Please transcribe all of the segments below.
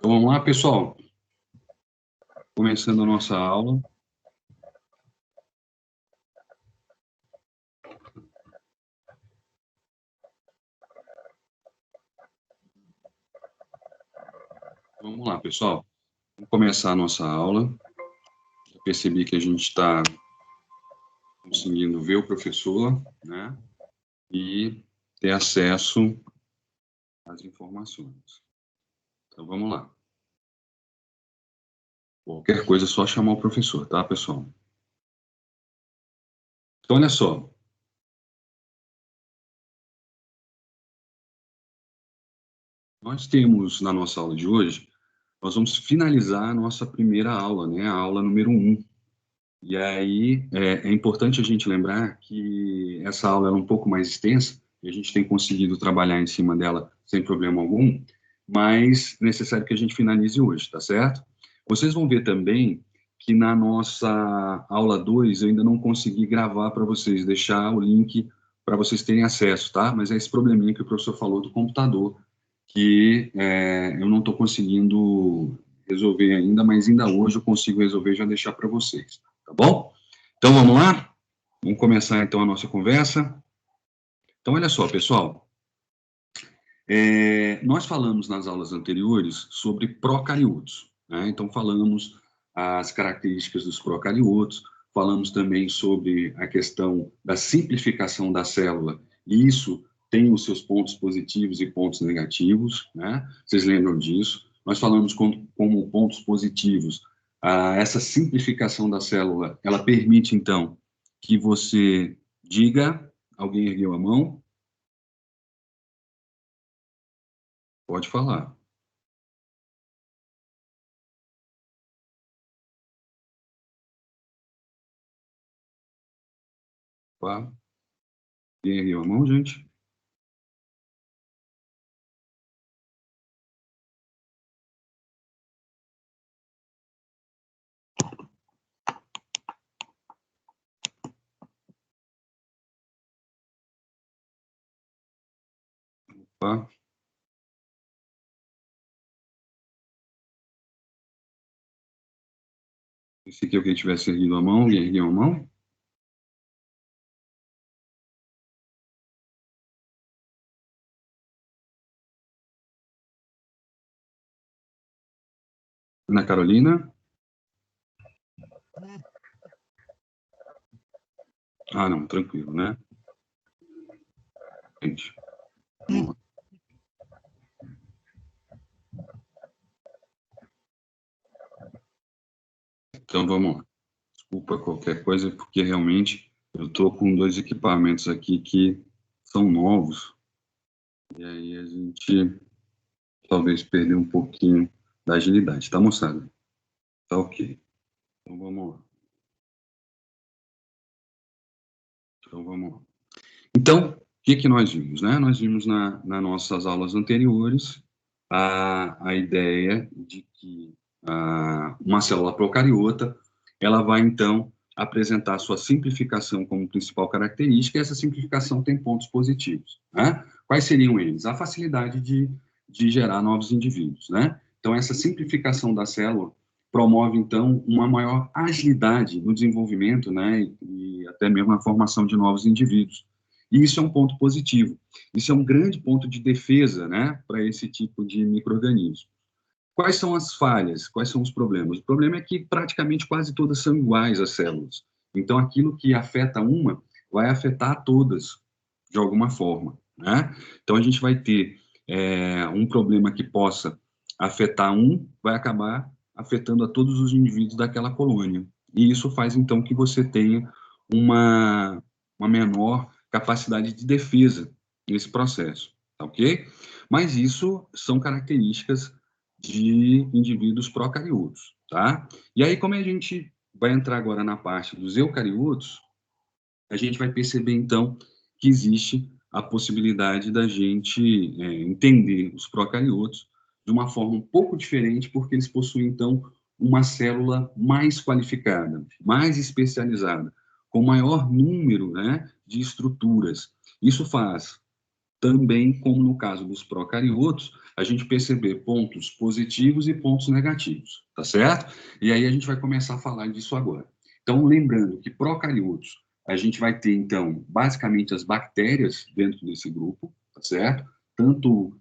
Então, vamos lá, pessoal. Começando a nossa aula. Vamos lá, pessoal. Vamos começar a nossa aula. Eu percebi que a gente está conseguindo ver o professor, né? E ter acesso às informações. Então, vamos lá. Qualquer coisa é só chamar o professor, tá, pessoal? Então, olha só. Nós temos, na nossa aula de hoje, nós vamos finalizar a nossa primeira aula, né? A aula número 1. E aí, é importante a gente lembrar que essa aula é um pouco mais extensa, e a gente tem conseguido trabalhar em cima dela sem problema algum, mas é necessário que a gente finalize hoje, tá certo? Vocês vão ver também que na nossa aula 2 eu ainda não consegui gravar para vocês, deixar o link para vocês terem acesso, tá? Mas é esse probleminha que o professor falou do computador, que eu não estou conseguindo resolver ainda, mas ainda hoje eu consigo resolver e já deixar para vocês, tá bom? Então, vamos lá? Vamos começar, então, a nossa conversa. Então, olha só, pessoal. Nós falamos nas aulas anteriores sobre procariotos, né? Então, falamos as características dos procariotos, falamos também sobre a questão da simplificação da célula, e isso tem os seus pontos positivos e pontos negativos, né? Vocês lembram disso? Nós falamos como pontos positivos, essa simplificação da célula, ela permite, então, que você diga, alguém ergueu a mão? Pode falar. Tá? Quem ergueu a mão, gente? Tá? Pensei que alguém tivesse erguido a mão. Alguém ergueu a mão? Ana Carolina? Ah, não, tranquilo, né? Gente, vamos lá. Então, vamos lá. Desculpa qualquer coisa, porque realmente eu estou com 2 equipamentos aqui que são novos, e aí a gente talvez perdeu um pouquinho da agilidade, tá, moçada? Tá ok. Então, vamos lá. Então, o que nós vimos, né? Nós vimos nas nossas aulas anteriores a ideia de que uma célula procariota, ela vai, então, apresentar sua simplificação como principal característica, e essa simplificação tem pontos positivos, né? Quais seriam eles? A facilidade de gerar novos indivíduos, né? Então, essa simplificação da célula promove, então, uma maior agilidade no desenvolvimento, né, e até mesmo na formação de novos indivíduos. E isso é um ponto positivo. Isso é um grande ponto de defesa, né, para esse tipo de micro-organismo. Quais são as falhas? Quais são os problemas? O problema é que praticamente quase todas são iguais as células. Então, aquilo que afeta uma vai afetar todas, de alguma forma, né? Então, a gente vai ter um problema que possa afetar um, vai acabar afetando a todos os indivíduos daquela colônia. E isso faz, então, que você tenha uma menor capacidade de defesa nesse processo, tá ok? Mas isso são características de indivíduos procariotos, tá? E aí, como a gente vai entrar agora na parte dos eucariotos, a gente vai perceber, então, que existe a possibilidade da gente entender os procariotos de uma forma um pouco diferente, porque eles possuem, então, uma célula mais qualificada, mais especializada, com maior número, né, de estruturas. Isso faz também, como no caso dos procariotos, a gente perceber pontos positivos e pontos negativos, tá certo? E aí a gente vai começar a falar disso agora. Então, lembrando que procariotos, a gente vai ter, então, basicamente as bactérias dentro desse grupo, tá certo? Tanto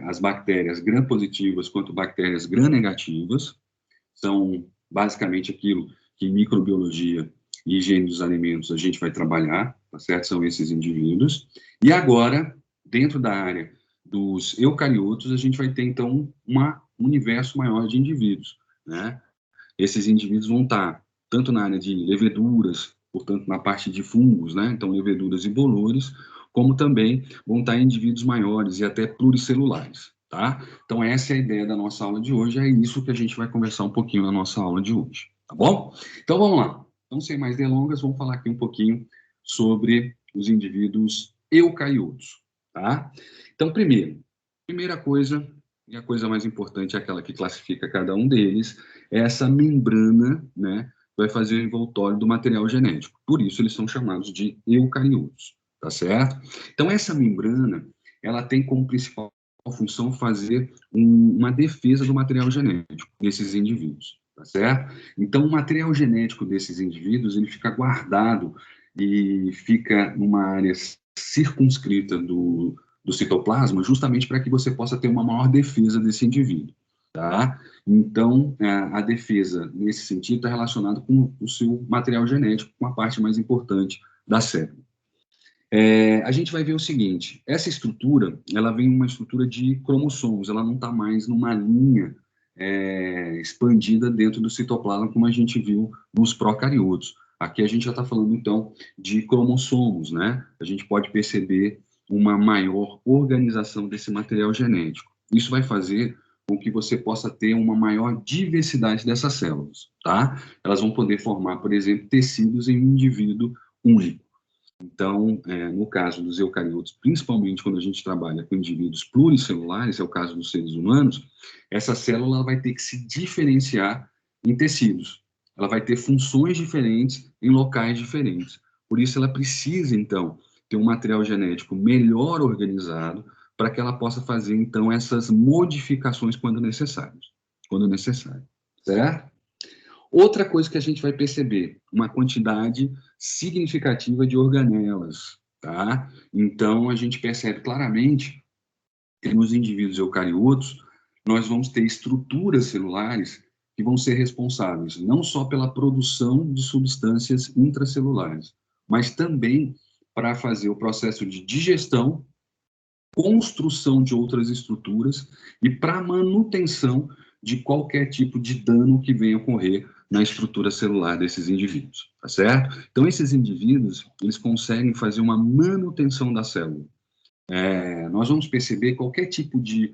as bactérias gram-positivas quanto bactérias gram-negativas, são basicamente aquilo que em microbiologia e higiene dos alimentos a gente vai trabalhar, tá certo? São esses indivíduos. E agora, dentro da área dos eucariotos, a gente vai ter, então, um universo maior de indivíduos, né? Esses indivíduos vão estar tanto na área de leveduras, portanto, na parte de fungos, né? Então, leveduras e bolores, como também vão estar em indivíduos maiores e até pluricelulares, tá? Então, essa é a ideia da nossa aula de hoje, é isso que a gente vai conversar um pouquinho na nossa aula de hoje, tá bom? Então, vamos lá. Então, sem mais delongas, vamos falar aqui um pouquinho sobre os indivíduos eucariotos, tá? Então, primeira coisa, e a coisa mais importante é aquela que classifica cada um deles, é essa membrana, né, vai fazer o envoltório do material genético. Por isso, eles são chamados de eucariotos, tá certo? Então, essa membrana, ela tem como principal função fazer uma defesa do material genético desses indivíduos, tá certo? Então, o material genético desses indivíduos, ele fica guardado e fica numa área circunscrita do citoplasma, justamente para que você possa ter uma maior defesa desse indivíduo, tá? Então, a defesa, nesse sentido, está relacionada com o seu material genético, com a parte mais importante da célula. A gente vai ver o seguinte, essa estrutura, ela vem uma estrutura de cromossomos, ela não está mais numa linha expandida dentro do citoplasma, como a gente viu nos procariotos. Aqui a gente já está falando, então, de cromossomos, né? A gente pode perceber uma maior organização desse material genético. Isso vai fazer com que você possa ter uma maior diversidade dessas células, tá? Elas vão poder formar, por exemplo, tecidos em um indivíduo único. Então, no caso dos eucariotos, principalmente quando a gente trabalha com indivíduos pluricelulares, é o caso dos seres humanos, essa célula vai ter que se diferenciar em tecidos. Ela vai ter funções diferentes em locais diferentes. Por isso, ela precisa, então, ter um material genético melhor organizado para que ela possa fazer, então, essas modificações quando necessário. Certo? Outra coisa que a gente vai perceber, uma quantidade significativa de organelas, tá? Então, a gente percebe claramente que nos indivíduos eucariotos, nós vamos ter estruturas celulares que vão ser responsáveis não só pela produção de substâncias intracelulares, mas também para fazer o processo de digestão, construção de outras estruturas e para manutenção de qualquer tipo de dano que venha ocorrer na estrutura celular desses indivíduos, tá certo? Então, esses indivíduos, eles conseguem fazer uma manutenção da célula. Nós vamos perceber qualquer tipo de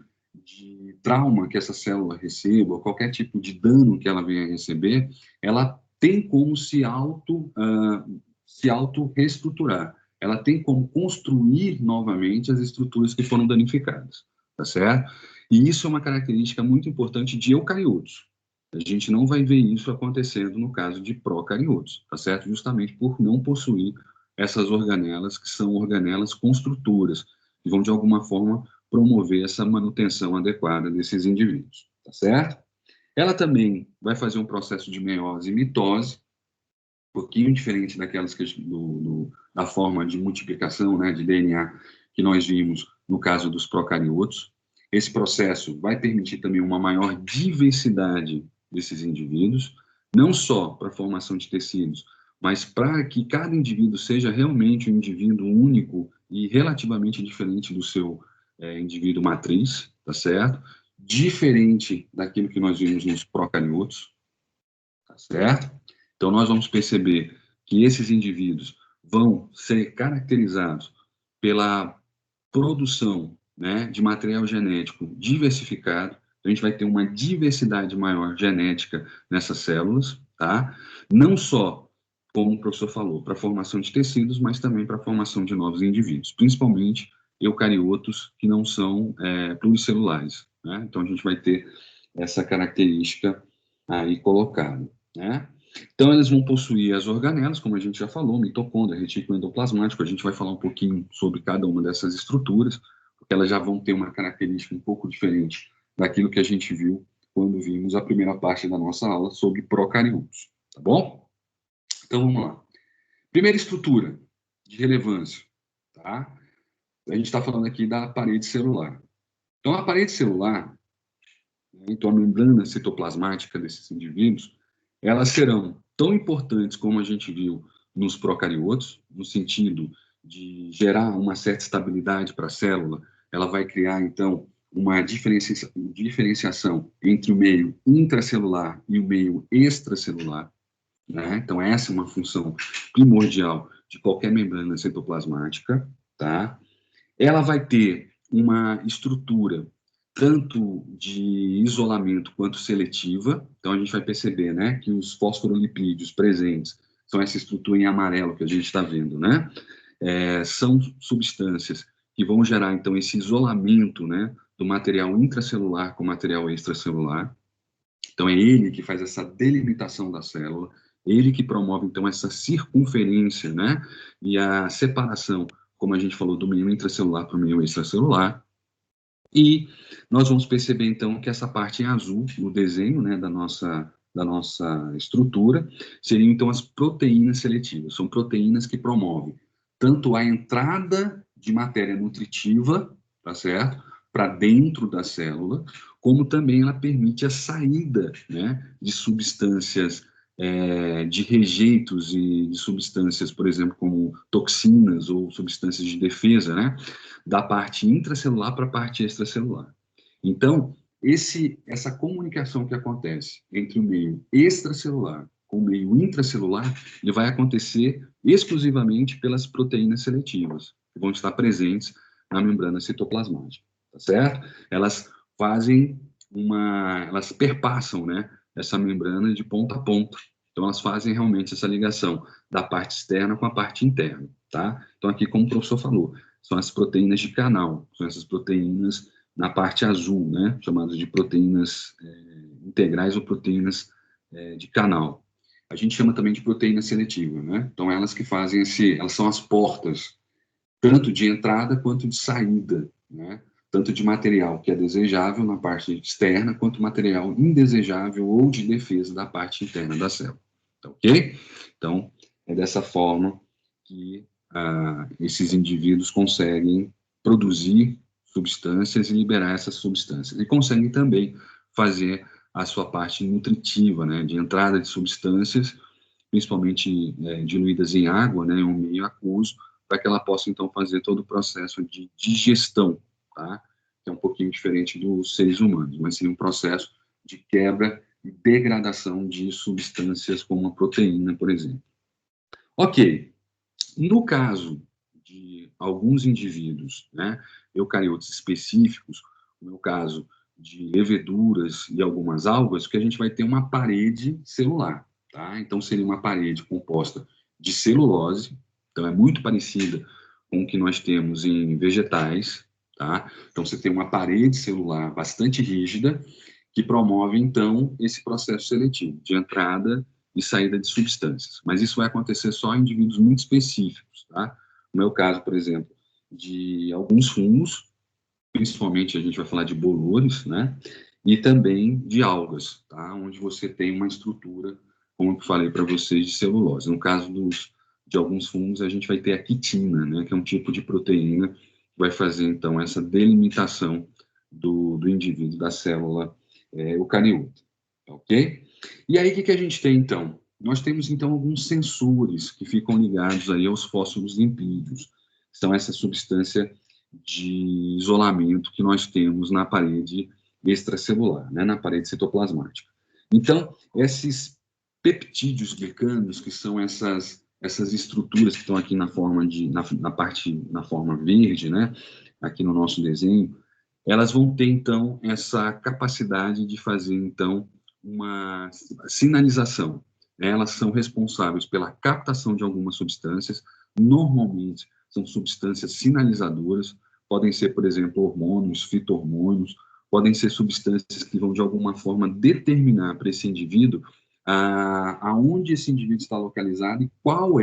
trauma que essa célula receba, ou qualquer tipo de dano que ela venha a receber, ela tem como se auto-reestruturar. Ela tem como construir novamente as estruturas que foram danificadas, tá certo? E isso é uma característica muito importante de eucariotos. A gente não vai ver isso acontecendo no caso de procariotos, tá certo? Justamente por não possuir essas organelas que são organelas construtoras, que vão, de alguma forma, promover essa manutenção adequada desses indivíduos, tá certo? Ela também vai fazer um processo de meiose e mitose, um pouquinho diferente daquelas que, da forma de multiplicação, né, de DNA que nós vimos no caso dos procariotos. Esse processo vai permitir também uma maior diversidade desses indivíduos, não só para a formação de tecidos, mas para que cada indivíduo seja realmente um indivíduo único e relativamente diferente do seu indivíduo matriz, tá certo? Diferente daquilo que nós vimos nos procariotos, tá certo? Então, nós vamos perceber que esses indivíduos vão ser caracterizados pela produção, né, de material genético diversificado. A gente vai ter uma diversidade maior genética nessas células, tá? Não só, como o professor falou, para a formação de tecidos, mas também para a formação de novos indivíduos, principalmente eucariotos que não são pluricelulares, né? Então, a gente vai ter essa característica aí colocada, né? Então, elas vão possuir as organelas, como a gente já falou, mitocôndria, retículo endoplasmático. A gente vai falar um pouquinho sobre cada uma dessas estruturas, porque elas já vão ter uma característica um pouco diferente daquilo que a gente viu quando vimos a primeira parte da nossa aula sobre procariotos, tá bom? Então, vamos lá. Primeira estrutura de relevância, tá? A gente está falando aqui da parede celular. Então, a parede celular, então a membrana citoplasmática desses indivíduos, elas serão tão importantes como a gente viu nos procariotos, no sentido de gerar uma certa estabilidade para a célula. Ela vai criar, então, uma diferenciação entre o meio intracelular e o meio extracelular, né? Então, essa é uma função primordial de qualquer membrana citoplasmática, tá? Ela vai ter uma estrutura tanto de isolamento quanto seletiva. Então, a gente vai perceber, né, que os fosfolipídios presentes são essa estrutura em amarelo que a gente está vendo, né? São substâncias que vão gerar, então, esse isolamento, né, do material intracelular com o material extracelular. Então, é ele que faz essa delimitação da célula, ele que promove, então, essa circunferência, né, e a separação, como a gente falou, do meio intracelular para o meio extracelular. E nós vamos perceber, então, que essa parte em azul, no desenho, né, da nossa estrutura, seriam, então, as proteínas seletivas. São proteínas que promovem tanto a entrada de matéria nutritiva, tá certo? Para dentro da célula, como também ela permite a saída, né, de substâncias, de rejeitos e de substâncias, por exemplo, como toxinas ou substâncias de defesa, né, da parte intracelular para a parte extracelular. Então, essa comunicação que acontece entre o meio extracelular com o meio intracelular, ele vai acontecer exclusivamente pelas proteínas seletivas, que vão estar presentes na membrana citoplasmática, tá certo? Elas elas perpassam, né, essa membrana de ponta a ponta. Então, elas fazem realmente essa ligação da parte externa com a parte interna, tá? Então, aqui, como o professor falou, são as proteínas de canal, são essas proteínas na parte azul, né, chamadas de proteínas integrais ou proteínas de canal. A gente chama também de proteína seletiva, né? Então, elas que fazem elas são as portas, tanto de entrada quanto de saída, né? Tanto de material que é desejável na parte externa, quanto material indesejável ou de defesa da parte interna da célula. Tá ok? Então, é dessa forma que esses indivíduos conseguem produzir substâncias e liberar essas substâncias. E conseguem também fazer a sua parte nutritiva, né, de entrada de substâncias, principalmente diluídas em água, né, em um meio aquoso, para que ela possa, então, fazer todo o processo de digestão, tá? Que é um pouquinho diferente dos seres humanos, mas sim um processo de quebra e degradação de substâncias como a proteína, por exemplo. Ok, no caso de alguns indivíduos, né, eucariotos específicos, no caso de leveduras e algumas algas, que a gente vai ter uma parede celular, tá? Então, seria uma parede composta de celulose, então é muito parecida com o que nós temos em vegetais, tá? Então, você tem uma parede celular bastante rígida, que promove, então, esse processo seletivo de entrada e saída de substâncias. Mas isso vai acontecer só em indivíduos muito específicos, tá? No meu caso, por exemplo, de alguns fungos, principalmente a gente vai falar de bolores, né? E também de algas, tá? Onde você tem uma estrutura, como eu falei para vocês, de celulose. No caso de alguns fungos, a gente vai ter a quitina, né? Que é um tipo de proteína que vai fazer, então, essa delimitação do indivíduo, da célula eucariota, ok? E aí, o que a gente tem, então? Nós temos, então, alguns sensores que ficam ligados aí aos fósforos lipídios. São essa substância de isolamento que nós temos na parede extracelular, né, na parede citoplasmática. Então, esses peptídeos glicanos, que são essas estruturas que estão aqui na forma na forma verde, né, aqui no nosso desenho, elas vão ter, então, essa capacidade de fazer, então, uma sinalização. Elas são responsáveis pela captação de algumas substâncias, normalmente são substâncias sinalizadoras, podem ser, por exemplo, hormônios, fito-hormônios, podem ser substâncias que vão, de alguma forma, determinar para esse indivíduo aonde esse indivíduo está localizado e qual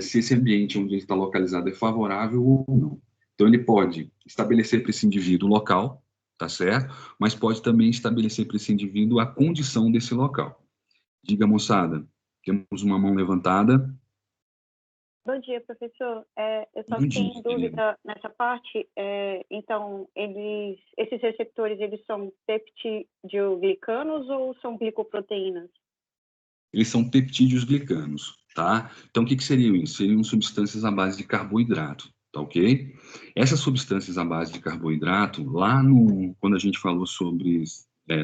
se esse ambiente onde ele está localizado é favorável ou não. Então, ele pode estabelecer para esse indivíduo o local, tá certo? Mas pode também estabelecer para esse indivíduo a condição desse local. Diga, moçada, temos uma mão levantada. Bom dia, professor. Eu só Bom tenho dia, dúvida nessa parte. Então, esses receptores, eles são peptidoglicanos ou são glicoproteínas? Eles são peptídeos glicanos, tá? Então, o que seriam isso? Seriam substâncias à base de carboidrato, tá ok? Essas substâncias à base de carboidrato, quando a gente falou sobre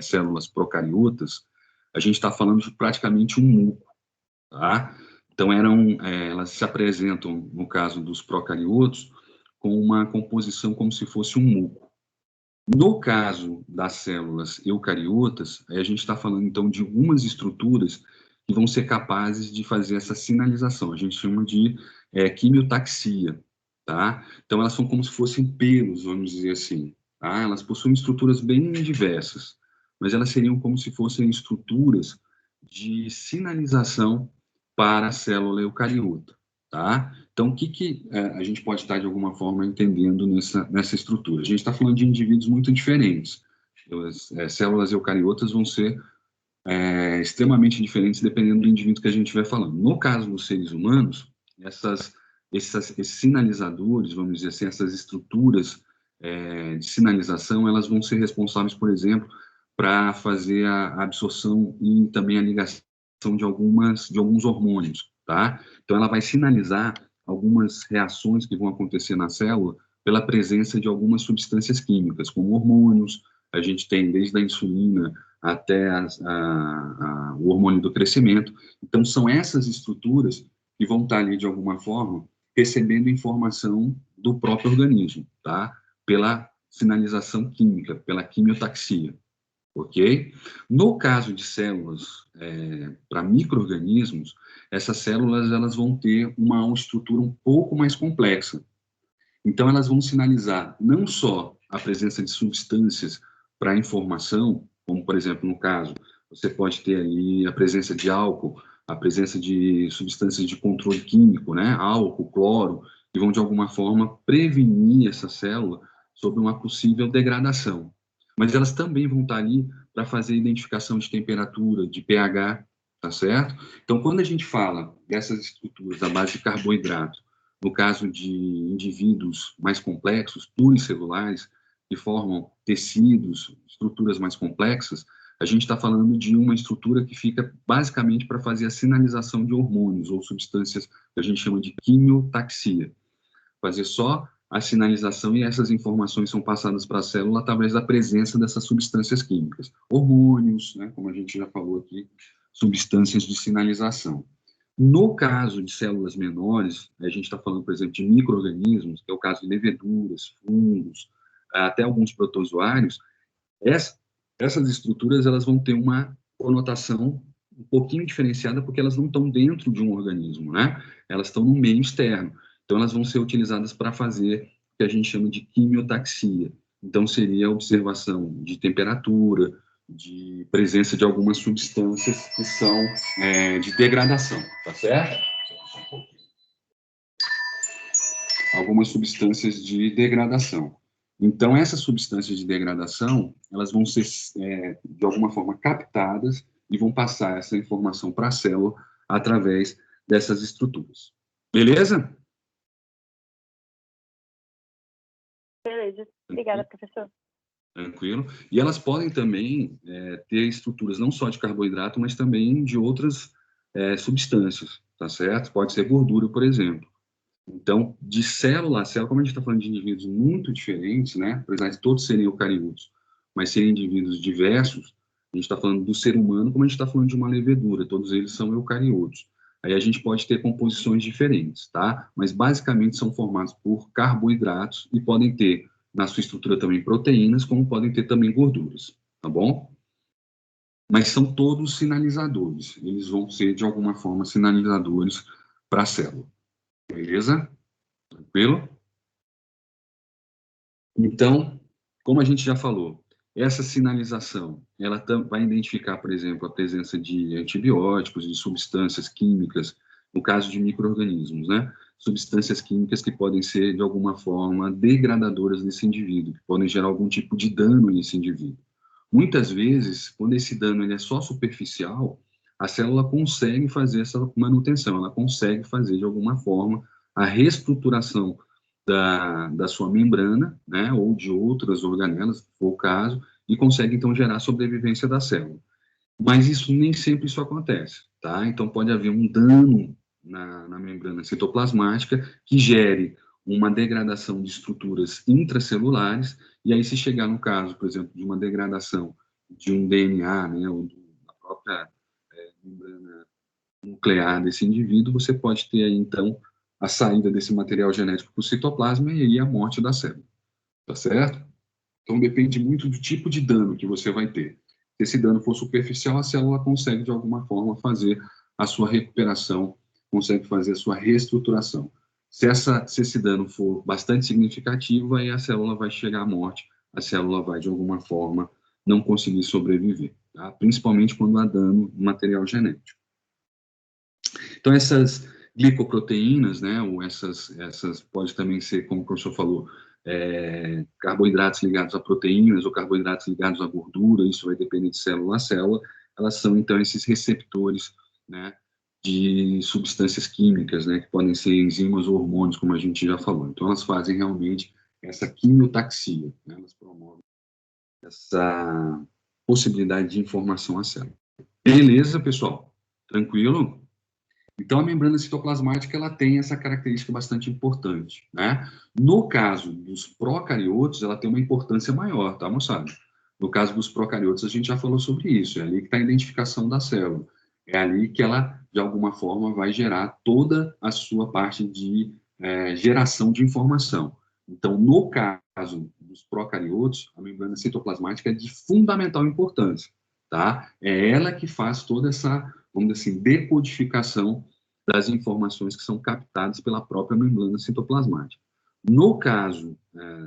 células procariotas, a gente está falando de praticamente um muco, tá? Então, elas se apresentam, no caso dos procariotos, com uma composição como se fosse um muco. No caso das células eucariotas, a gente está falando, então, de algumas estruturas que vão ser capazes de fazer essa sinalização. A gente chama de quimiotaxia, tá? Então, elas são como se fossem pelos, vamos dizer assim, tá? Elas possuem estruturas bem diversas, mas elas seriam como se fossem estruturas de sinalização para a célula eucariota, tá? Então, o que a gente pode estar, de alguma forma, entendendo nessa estrutura? A gente está falando de indivíduos muito diferentes. As células eucariotas vão ser extremamente diferentes dependendo do indivíduo que a gente estiver falando. No caso dos seres humanos, esses sinalizadores, vamos dizer assim, essas estruturas de sinalização, elas vão ser responsáveis, por exemplo, para fazer a absorção e também a ligação de alguns hormônios, tá? Então, ela vai sinalizar algumas reações que vão acontecer na célula pela presença de algumas substâncias químicas, como hormônios. A gente tem desde a insulina até o hormônio do crescimento. Então, são essas estruturas que vão estar ali, de alguma forma, recebendo informação do próprio organismo, tá? Pela sinalização química, pela quimiotaxia, ok? No caso de células para micro-organismos, essas células elas vão ter uma estrutura um pouco mais complexa. Então, elas vão sinalizar não só a presença de substâncias para informação, como, por exemplo, no caso, você pode ter ali a presença de álcool, a presença de substâncias de controle químico, né? Álcool, cloro, que vão, de alguma forma, prevenir essa célula sobre uma possível degradação. Mas elas também vão estar ali para fazer identificação de temperatura, de pH, tá certo? Então, quando a gente fala dessas estruturas à base de carboidrato, no caso de indivíduos mais complexos, pluricelulares, que formam tecidos, estruturas mais complexas, a gente está falando de uma estrutura que fica basicamente para fazer a sinalização de hormônios ou substâncias que a gente chama de quimiotaxia. Fazer só a sinalização e essas informações são passadas para a célula através da presença dessas substâncias químicas. Hormônios, né, como a gente já falou aqui, substâncias de sinalização. No caso de células menores, a gente está falando, por exemplo, de micro-organismos, que é o caso de leveduras, fungos, até alguns protozoários, essas estruturas elas vão ter uma conotação um pouquinho diferenciada porque elas não estão dentro de um organismo, né? Elas estão no meio externo. Então, elas vão ser utilizadas para fazer o que a gente chama de quimiotaxia. Então, seria a observação de temperatura, de presença de algumas substâncias que são de degradação, tá certo? Algumas substâncias de degradação. Então, essas substâncias de degradação, elas vão ser, de alguma forma, captadas e vão passar essa informação para a célula através dessas estruturas. Beleza? Beleza. Obrigada, professor. Tranquilo. E elas podem também ter estruturas não só de carboidrato, mas também de outras substâncias, tá certo? Pode ser gordura, por exemplo. Então, de célula a célula, como a gente está falando de indivíduos muito diferentes, né? Apesar de todos serem eucariotos, mas serem indivíduos diversos, a gente está falando do ser humano, como a gente está falando de uma levedura, todos eles são eucariotos. Aí a gente pode ter composições diferentes, tá? Mas basicamente são formados por carboidratos e podem ter na sua estrutura também proteínas, como podem ter também gorduras, tá bom? Mas são todos sinalizadores, eles vão ser de alguma forma sinalizadores para a célula. Beleza? Tranquilo? Então, como a gente já falou, essa sinalização, ela vai identificar, por exemplo, a presença de antibióticos, de substâncias químicas, no caso de micro-organismos, né? Substâncias químicas que podem ser, de alguma forma, degradadoras nesse indivíduo, que podem gerar algum tipo de dano nesse indivíduo. Muitas vezes, quando esse dano ele é só superficial, a célula consegue fazer essa manutenção, ela consegue fazer, de alguma forma, a reestruturação da sua membrana, né, ou de outras organelas, se for o caso, e consegue, então, gerar a sobrevivência da célula. Mas isso nem sempre isso acontece, tá? Então, pode haver um dano na membrana citoplasmática que gere uma degradação de estruturas intracelulares, e aí se chegar no caso, por exemplo, de uma degradação de um DNA, né, ou da própria membrana nuclear desse indivíduo, você pode ter aí, então, a saída desse material genético para o citoplasma e aí a morte da célula, tá certo? Então, depende muito do tipo de dano que você vai ter. Se esse dano for superficial, a célula consegue, de alguma forma, fazer a sua recuperação, consegue fazer a sua reestruturação. Se esse dano for bastante significativo, aí a célula vai chegar à morte, a célula vai, de alguma forma, não conseguir sobreviver, tá? Principalmente quando há dano no material genético. Então, essas glicoproteínas, né, ou essas pode também ser, como o professor falou, carboidratos ligados a proteínas ou carboidratos ligados à gordura, isso vai depender de célula a célula, elas são, então, esses receptores, né, de substâncias químicas, né, que podem ser enzimas ou hormônios, como a gente já falou. Então, elas fazem realmente essa quimiotaxia, né, elas promovem essa possibilidade de informação à célula. Beleza, pessoal? Tranquilo? Então, a membrana citoplasmática ela tem essa característica bastante importante, né? No caso dos procariotos, ela tem uma importância maior, tá, moçada? No caso dos procariotos, a gente já falou sobre isso, é ali que está a identificação da célula. É ali que ela, de alguma forma, vai gerar toda a sua parte de geração de informação. Então, no caso dos procariotos, a membrana citoplasmática é de fundamental importância, tá? É ela que faz toda essa, vamos dizer assim, decodificação das informações que são captadas pela própria membrana citoplasmática. No caso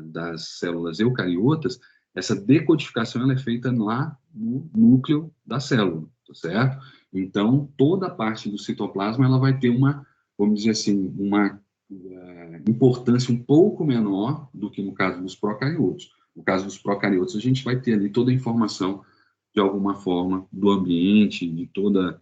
das células eucariotas, essa decodificação ela é feita lá no núcleo da célula, tá certo? Então, toda a parte do citoplasma ela vai ter uma, vamos dizer assim, uma importância um pouco menor do que no caso dos procariotos. No caso dos procariotos, a gente vai ter ali toda a informação, de alguma forma, do ambiente, de toda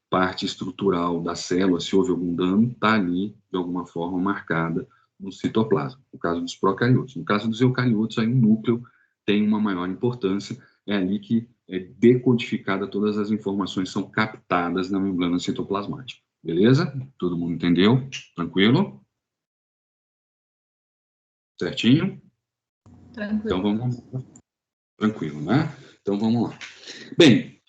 parte estrutural da célula, se houve algum dano, está ali, de alguma forma, marcada no citoplasma, no caso dos procariotos. No caso dos eucariotos, aí o núcleo tem uma maior importância, é ali que é decodificada todas as informações são captadas na membrana citoplasmática. Beleza? Todo mundo entendeu? Tranquilo? Certinho? Tranquilo. Então vamos lá. Tranquilo, né? Então vamos lá. Bem,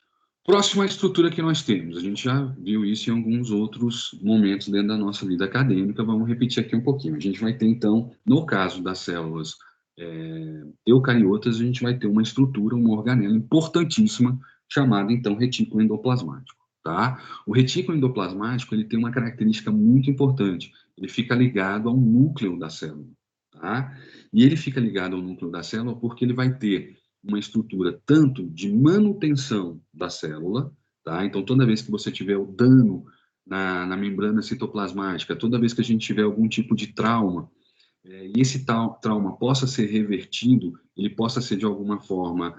próxima estrutura que nós temos, a gente já viu isso em alguns outros momentos dentro da nossa vida acadêmica, vamos repetir aqui um pouquinho. A gente vai ter, então, no caso das células eucariotas, a gente vai ter uma estrutura, uma organela importantíssima, chamada, então, retículo endoplasmático, tá? O retículo endoplasmático, ele tem uma característica muito importante, ele fica ligado ao núcleo da célula, tá? E ele fica ligado ao núcleo da célula porque ele vai ter uma estrutura tanto de manutenção da célula, tá? Então, toda vez que você tiver o dano na membrana citoplasmática, toda vez que a gente tiver algum tipo de trauma, e esse trauma possa ser revertido, ele possa ser de alguma forma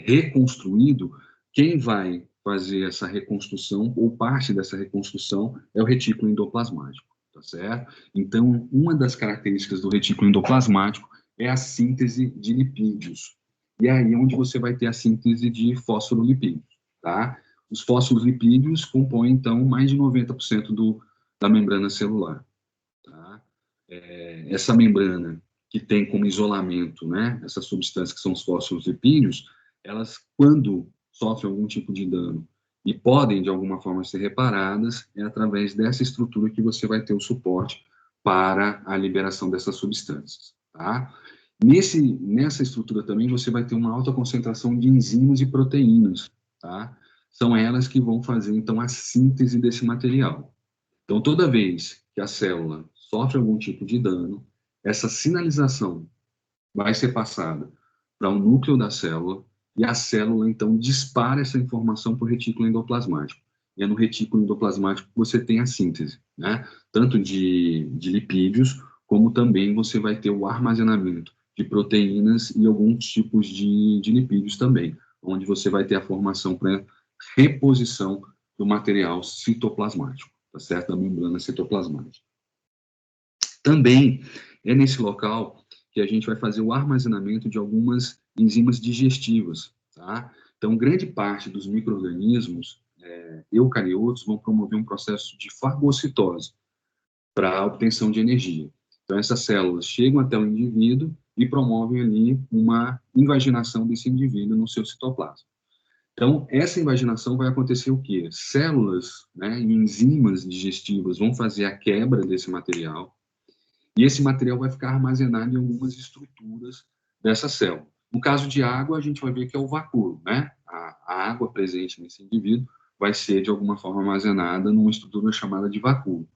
reconstruído, quem vai fazer essa reconstrução, ou parte dessa reconstrução, é o retículo endoplasmático, tá certo? Então, uma das características do retículo endoplasmático é a síntese de lipídios. E aí é onde você vai ter a síntese de fosfolipídios, tá? Os fosfolipídios compõem, então, mais de 90% da membrana celular, tá? Essa membrana que tem como isolamento, né, essas substâncias que são os fosfolipídios, elas, quando sofrem algum tipo de dano e podem, de alguma forma, ser reparadas, é através dessa estrutura que você vai ter o suporte para a liberação dessas substâncias, tá? Nessa estrutura também você vai ter uma alta concentração de enzimas e proteínas, tá? São elas que vão fazer, então, a síntese desse material. Então, toda vez que a célula sofre algum tipo de dano, essa sinalização vai ser passada para o núcleo da célula, e a célula, então, dispara essa informação para o retículo endoplasmático. E é no retículo endoplasmático que você tem a síntese, né? Tanto de lipídios, como também você vai ter o armazenamento de proteínas e alguns tipos de lipídios também, onde você vai ter a formação para reposição do material citoplasmático, tá certo? Da membrana citoplasmática. Também é nesse local que a gente vai fazer o armazenamento de algumas enzimas digestivas, tá? Então, grande parte dos micro-organismos eucariotos vão promover um processo de fagocitose para a obtenção de energia. Então, essas células chegam até o indivíduo e promovem ali uma invaginação desse indivíduo no seu citoplasma. Então, essa invaginação vai acontecer o quê? Células, né, e enzimas digestivas vão fazer a quebra desse material, e esse material vai ficar armazenado em algumas estruturas dessa célula. No caso de água, a gente vai ver que é o vacúolo, né? A água presente nesse indivíduo vai ser, de alguma forma, armazenada numa estrutura chamada de vacúolo.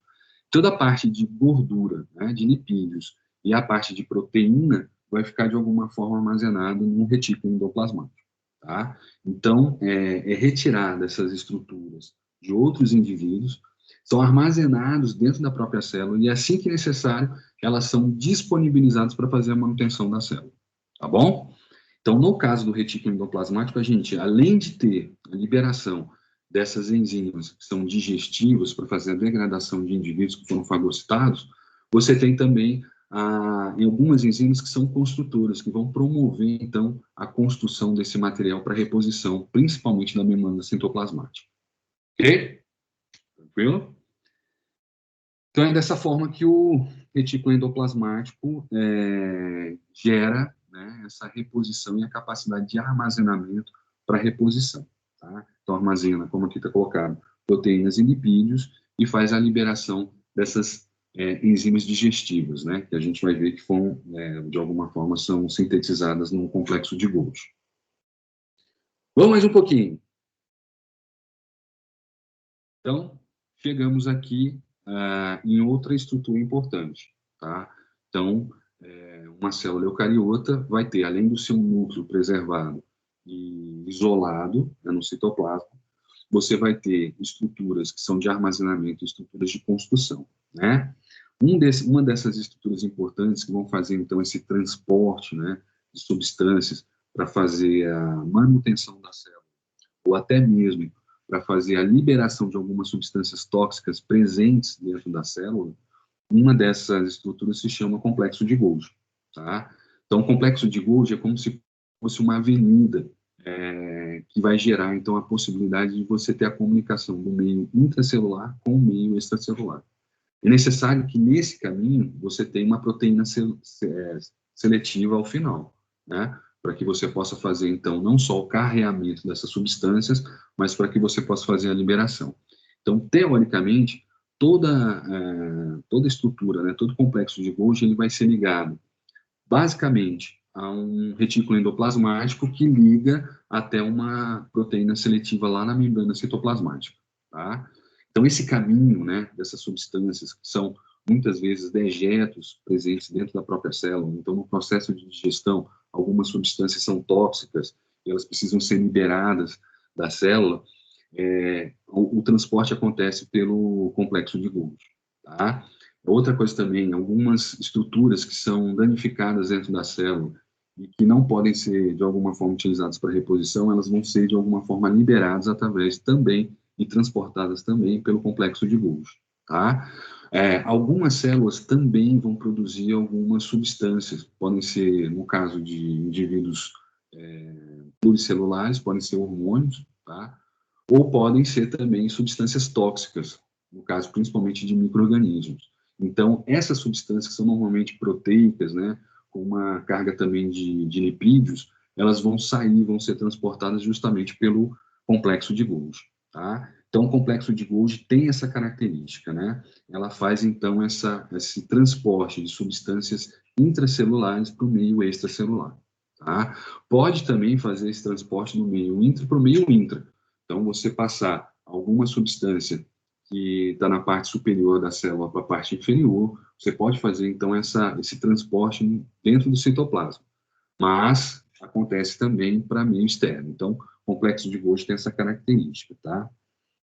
Toda a parte de gordura, né, de lipídios, e a parte de proteína vai ficar, de alguma forma, armazenada no retículo endoplasmático, tá? Então, é retirada essas estruturas de outros indivíduos, são armazenados dentro da própria célula, e assim que necessário, elas são disponibilizadas para fazer a manutenção da célula, tá bom? Então, no caso do retículo endoplasmático, a gente, além de ter a liberação dessas enzimas que são digestivas para fazer a degradação de indivíduos que foram fagocitados, você tem também em algumas enzimas que são construtoras, que vão promover, então, a construção desse material para reposição, principalmente da membrana citoplasmática. Ok? Tranquilo? Então, é dessa forma que o retículo endoplasmático gera, né, essa reposição e a capacidade de armazenamento para reposição. Tá? Então, armazena, como aqui está colocado, proteínas e lipídios e faz a liberação dessas enzimas digestivas, né, que a gente vai ver que foram, de alguma forma, são sintetizadas no complexo de Golgi. Vamos mais um pouquinho. Então, chegamos aqui em outra estrutura importante, tá? Então, uma célula eucariota vai ter, além do seu núcleo preservado e isolado, né, no citoplasma, você vai ter estruturas que são de armazenamento, estruturas de construção, né? Uma dessas estruturas importantes que vão fazer, então, esse transporte, né, de substâncias para fazer a manutenção da célula, ou até mesmo para fazer a liberação de algumas substâncias tóxicas presentes dentro da célula, uma dessas estruturas se chama complexo de Golgi, tá? Então, o complexo de Golgi é como se fosse uma avenida que vai gerar, então, a possibilidade de você ter a comunicação do meio intracelular com o meio extracelular. É necessário que, nesse caminho, você tenha uma proteína seletiva ao final, né? Para que você possa fazer, então, não só o carreamento dessas substâncias, mas para que você possa fazer a liberação. Então, teoricamente, toda estrutura, né, todo complexo de Golgi, ele vai ser ligado, basicamente, a um retículo endoplasmático que liga até uma proteína seletiva lá na membrana citoplasmática, tá? Então, esse caminho, né, dessas substâncias, que são muitas vezes dejetos presentes dentro da própria célula, então, no processo de digestão, algumas substâncias são tóxicas, e elas precisam ser liberadas da célula, o transporte acontece pelo complexo de Golgi, tá? Outra coisa também, algumas estruturas que são danificadas dentro da célula e que não podem ser, de alguma forma, utilizadas para reposição, elas vão ser, de alguma forma, liberadas através também e transportadas também pelo complexo de Golgi, tá? Algumas células também vão produzir algumas substâncias, podem ser, no caso de indivíduos pluricelulares, podem ser hormônios, tá? Ou podem ser também substâncias tóxicas, no caso, principalmente de micro-organismos. Então, essas substâncias que são normalmente proteicas, né, com uma carga também de lipídios, elas vão sair, vão ser transportadas justamente pelo complexo de Golgi, tá? Então, o complexo de Golgi tem essa característica, né? Ela faz, então, esse transporte de substâncias intracelulares para o meio extracelular, tá? Pode também fazer esse transporte do meio intra para o meio intra. Então, você passar alguma substância que está na parte superior da célula para a parte inferior, você pode fazer, então, esse transporte dentro do citoplasma. Mas, acontece também para meio externo. Então, o complexo de Golgi tem essa característica, tá?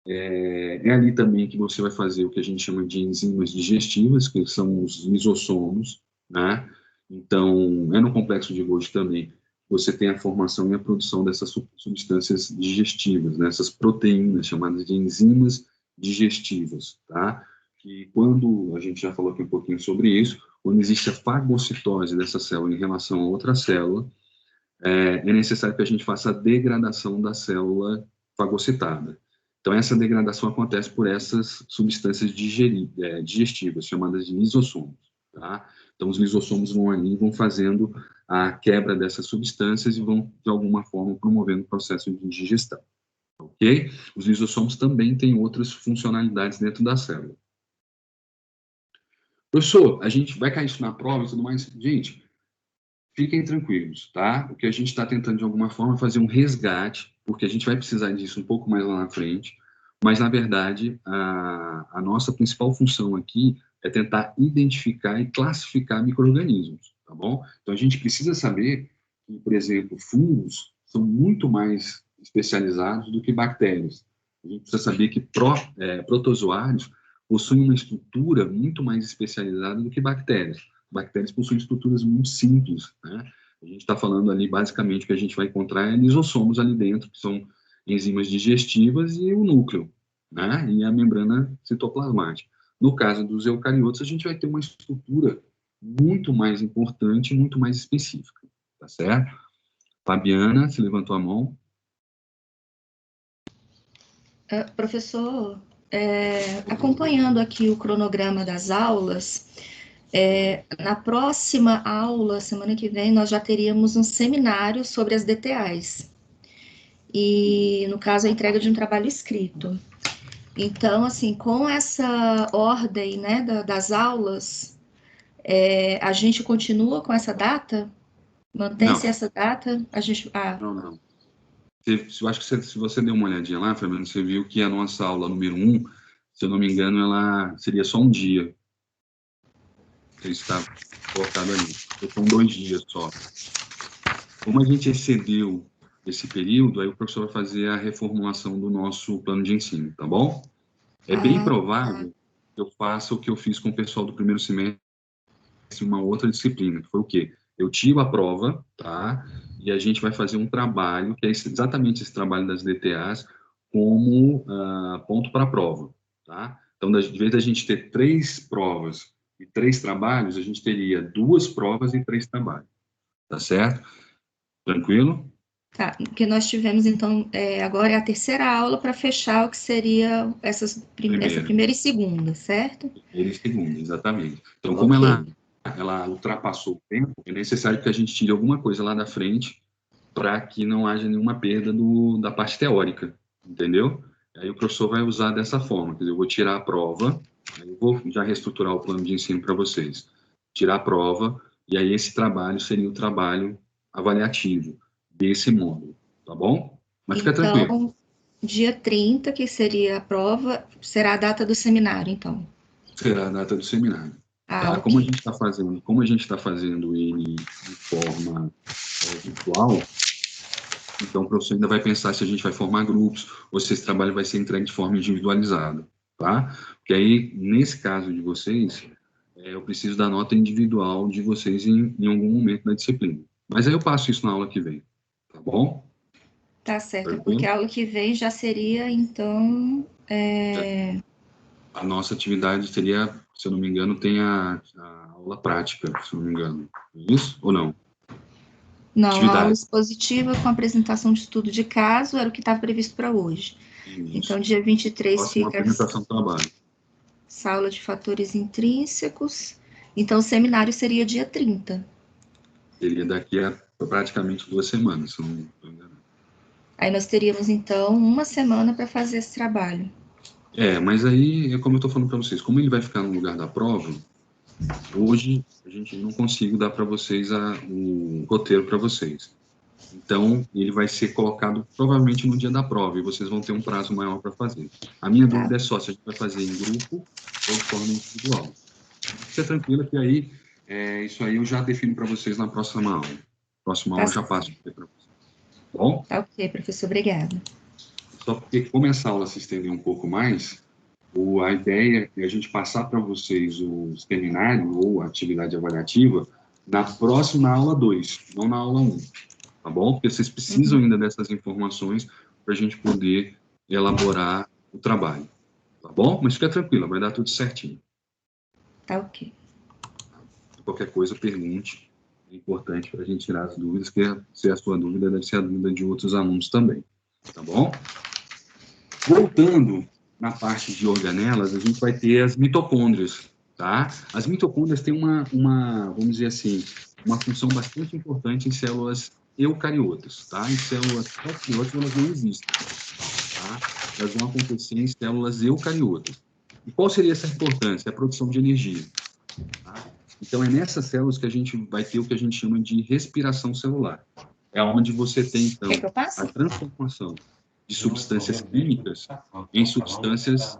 É ali também que você vai fazer o que a gente chama de enzimas digestivas, que são os lisossomos, né? Então, é no complexo de Golgi também você tem a formação e a produção dessas substâncias digestivas, né? Essas proteínas chamadas de enzimas digestivas, tá? Que quando, a gente já falou aqui um pouquinho sobre isso, quando existe a fagocitose dessa célula em relação a outra célula, é necessário que a gente faça a degradação da célula fagocitada. Então, essa degradação acontece por essas substâncias digestivas, chamadas de lisossomos, tá? Então, os lisossomos vão ali, vão fazendo a quebra dessas substâncias e vão, de alguma forma, promovendo o processo de digestão, ok? Os lisossomos também têm outras funcionalidades dentro da célula. Professor, a gente vai cair isso na prova e tudo mais? Gente, fiquem tranquilos, tá? O que a gente está tentando, de alguma forma, é fazer um resgate, porque a gente vai precisar disso um pouco mais lá na frente, mas, na verdade, a nossa principal função aqui é tentar identificar e classificar micro-organismos, tá bom? Então, a gente precisa saber que, por exemplo, fungos são muito mais especializados do que bactérias. A gente precisa saber que protozoários possuem uma estrutura muito mais especializada do que bactérias. Bactérias possuem estruturas muito simples, né? A gente está falando ali, basicamente, que a gente vai encontrar é lisossomos ali dentro, que são enzimas digestivas e o núcleo, né? E a membrana citoplasmática. No caso dos eucariotos, a gente vai ter uma estrutura muito mais importante, muito mais específica, tá certo? Fabiana, se levantou a mão. Professor, acompanhando aqui o cronograma das aulas, na próxima aula, semana que vem, nós já teríamos um seminário sobre as DTAs. E, no caso, a entrega de um trabalho escrito. Então, assim, com essa ordem, né, das aulas, a gente continua com essa data? Mantém-se essa data? A gente... Não. Eu acho que se você deu uma olhadinha lá, Fabiano, você viu que a nossa aula número 1, se eu não me engano, ela seria só um dia. Que está colocado ali. São 2 dias só. Como a gente excedeu esse período, aí o professor vai fazer a reformulação do nosso plano de ensino, tá bom? É bem provável que eu faça o que eu fiz com o pessoal do primeiro semestre, uma outra disciplina, que foi o quê? Eu tiro a prova, tá? E a gente vai fazer um trabalho, que é exatamente esse trabalho das DTAs, como ponto para a prova, tá? Então, de vez da gente ter 3 provas e 3 trabalhos, a gente teria 2 provas e 3 trabalhos, tá certo? Tranquilo? Tá, porque nós tivemos, então, agora é a terceira aula para fechar o que seria essa primeira e segunda, certo? Primeira e segunda, exatamente. Então, como ela ultrapassou o tempo, é necessário que a gente tire alguma coisa lá da frente para que não haja nenhuma perda da parte teórica, entendeu? Aí o professor vai usar dessa forma, quer dizer, eu vou tirar a prova, aí eu vou já reestruturar o plano de ensino para vocês. Tirar a prova, e aí esse trabalho seria o trabalho avaliativo desse módulo, tá bom? Mas fica tranquilo. Então, dia 30, que seria a prova, será a data do seminário, então? Será a data do seminário. Tá? Okay. Como a gente está fazendo ele de forma virtual, então o professor ainda vai pensar se a gente vai formar grupos ou se esse trabalho vai ser entregue de forma individualizada, tá? Porque aí, nesse caso de vocês, eu preciso da nota individual de vocês em algum momento da disciplina. Mas aí eu passo isso na aula que vem, tá bom? Tá certo, porque a aula que vem já seria, então... A nossa atividade seria, se eu não me engano, tem a aula prática, se eu não me engano. É isso ou não? Não, a aula expositiva com apresentação de estudo de caso era o que estava previsto para hoje. Isso. Então, dia 23 próxima fica... apresentação do trabalho. Essa aula de fatores intrínsecos. Então, o seminário seria dia 30. Seria daqui a praticamente 2 semanas, se eu não me engano. Aí nós teríamos, então, 1 semana para fazer esse trabalho. Mas aí, é como eu estou falando para vocês, como ele vai ficar no lugar da prova, hoje a gente não consigo dar para vocês o roteiro para vocês. Então, ele vai ser colocado provavelmente no dia da prova, e vocês vão ter um prazo maior para fazer. A minha dúvida é só se a gente vai fazer em grupo ou de forma individual. Fica tranquila que aí, isso aí eu já defino para vocês na próxima aula. próxima Tá aula eu já certo. passo para você. Bom? Tá ok, professor, obrigada. Só porque, como essa aula se estender um pouco mais, a ideia é a gente passar para vocês o seminário ou a atividade avaliativa na próxima aula 2, não na aula 1, tá bom? Porque vocês precisam ainda dessas informações para a gente poder elaborar o trabalho, tá bom? Mas fica tranquila, vai dar tudo certinho. Tá ok. Qualquer coisa, pergunte. É importante para a gente tirar as dúvidas, porque se é a sua dúvida, deve ser a dúvida de outros alunos também, tá bom? Voltando na parte de organelas, a gente vai ter as mitocôndrias, tá? As mitocôndrias têm vamos dizer assim, uma função bastante importante em células eucariotas, tá? Em células procariotas, elas não existem, tá? Elas vão acontecer em células eucariotas. E qual seria essa importância? A produção de energia, tá? Então, é nessas células que a gente vai ter o que a gente chama de respiração celular. É onde você tem, então, Quer que eu passe? a transformação de substâncias químicas em substâncias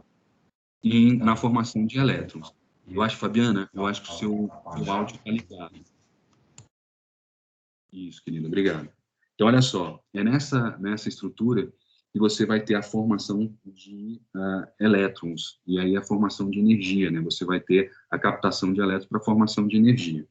na formação de elétrons. Eu acho, Fabiana, eu acho que o seu áudio está ligado. Isso, querida, obrigado. Então, olha só, é nessa estrutura que você vai ter a formação de elétrons, e aí a formação de energia, né? Você vai ter a captação de elétrons para a formação de energia.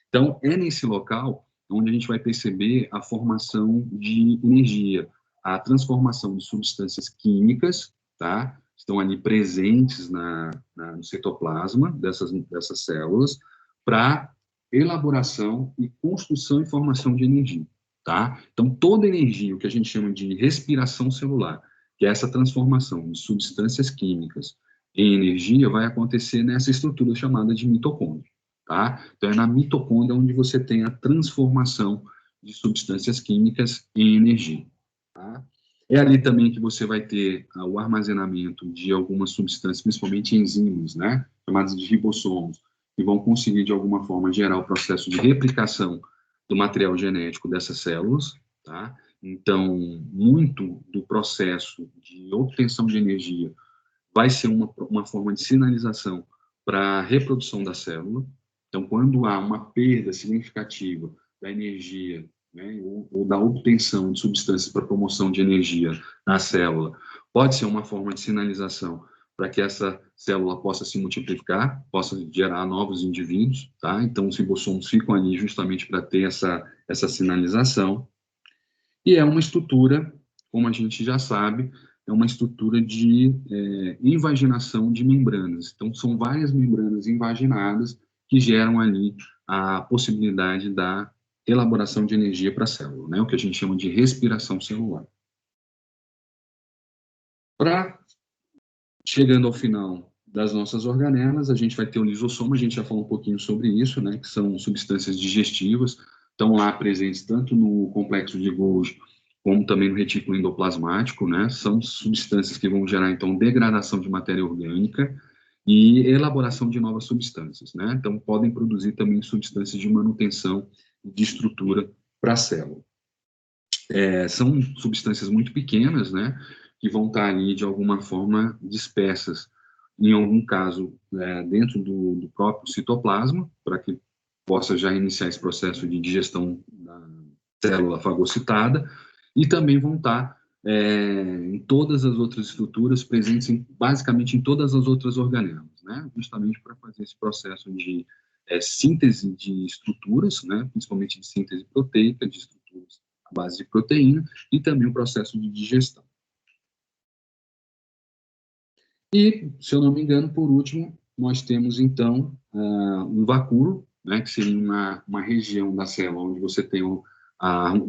Então, é nesse local onde a gente vai perceber a formação de energia, a transformação de substâncias químicas, tá? Estão ali presentes no citoplasma dessas células, para elaboração e construção e formação de energia, tá? Então, toda energia, o que a gente chama de respiração celular, que é essa transformação de substâncias químicas em energia, vai acontecer nessa estrutura chamada de mitocôndria. Tá? Então, é na mitocôndria onde você tem a transformação de substâncias químicas em energia. Tá? É ali também que você vai ter o armazenamento de algumas substâncias, principalmente enzimas, né? Chamadas de ribossomos, que vão conseguir, de alguma forma, gerar o processo de replicação do material genético dessas células. Tá? Então, muito do processo de obtenção de energia vai ser uma forma de sinalização para a reprodução da célula. Então, quando há uma perda significativa da energia, né, ou da obtenção de substâncias para promoção de energia na célula, pode ser uma forma de sinalização para que essa célula possa se multiplicar, possa gerar novos indivíduos, tá? Então, os ribossomos ficam ali justamente para ter essa sinalização. E é uma estrutura, como a gente já sabe, é uma estrutura de invaginação de membranas. Então, são várias membranas invaginadas que geram ali a possibilidade da elaboração de energia para a célula, né? O que a gente chama de respiração celular. Chegando ao final das nossas organelas, a gente vai ter o lisossomo, a gente já falou um pouquinho sobre isso, né? Que são substâncias digestivas, estão lá presentes tanto no complexo de Golgi como também no retículo endoplasmático, né? São substâncias que vão gerar, então, degradação de matéria orgânica e elaboração de novas substâncias, né? Então, podem produzir também substâncias de manutenção de estrutura para a célula. São substâncias muito pequenas, né? Que vão estar ali, de alguma forma, dispersas, em algum caso, dentro do próprio citoplasma, para que possa já iniciar esse processo de digestão da célula fagocitada, e também vão estar em todas as outras estruturas, presentes basicamente em todas as outras organelas, né? Justamente para fazer esse processo de síntese de estruturas, né? Principalmente de síntese proteica, de estruturas à base de proteína, e também o processo de digestão. E, se eu não me engano, por último, nós temos, então, um vacúolo, né, que seria uma região da célula onde você tem o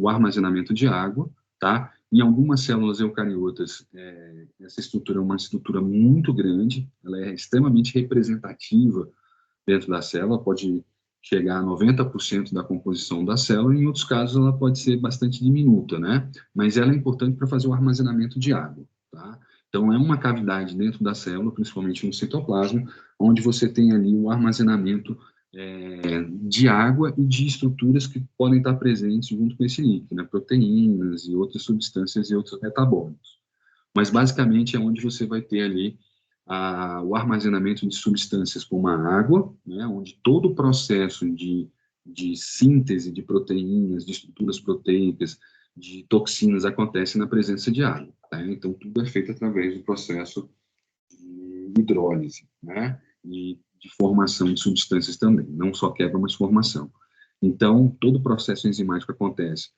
armazenamento de água, tá? Em algumas células eucariotas, essa estrutura é uma estrutura muito grande, ela é extremamente representativa dentro da célula, pode chegar a 90% da composição da célula, e em outros casos ela pode ser bastante diminuta, né? Mas ela é importante para fazer o armazenamento de água, tá? Então, é uma cavidade dentro da célula, principalmente no citoplasma, onde você tem ali o armazenamento de água e de estruturas que podem estar presentes junto com esse líquido, né? Proteínas e outras substâncias e outros metabólitos. Mas, basicamente, é onde você vai ter ali o armazenamento de substâncias como a água, né? Onde todo o processo de de síntese de proteínas, de estruturas proteicas, de toxinas, acontece na presença de água. Tá? Então, tudo é feito através do processo de hidrólise, né? E de formação de substâncias também, não só quebra, mas formação. Então, todo o processo enzimático acontece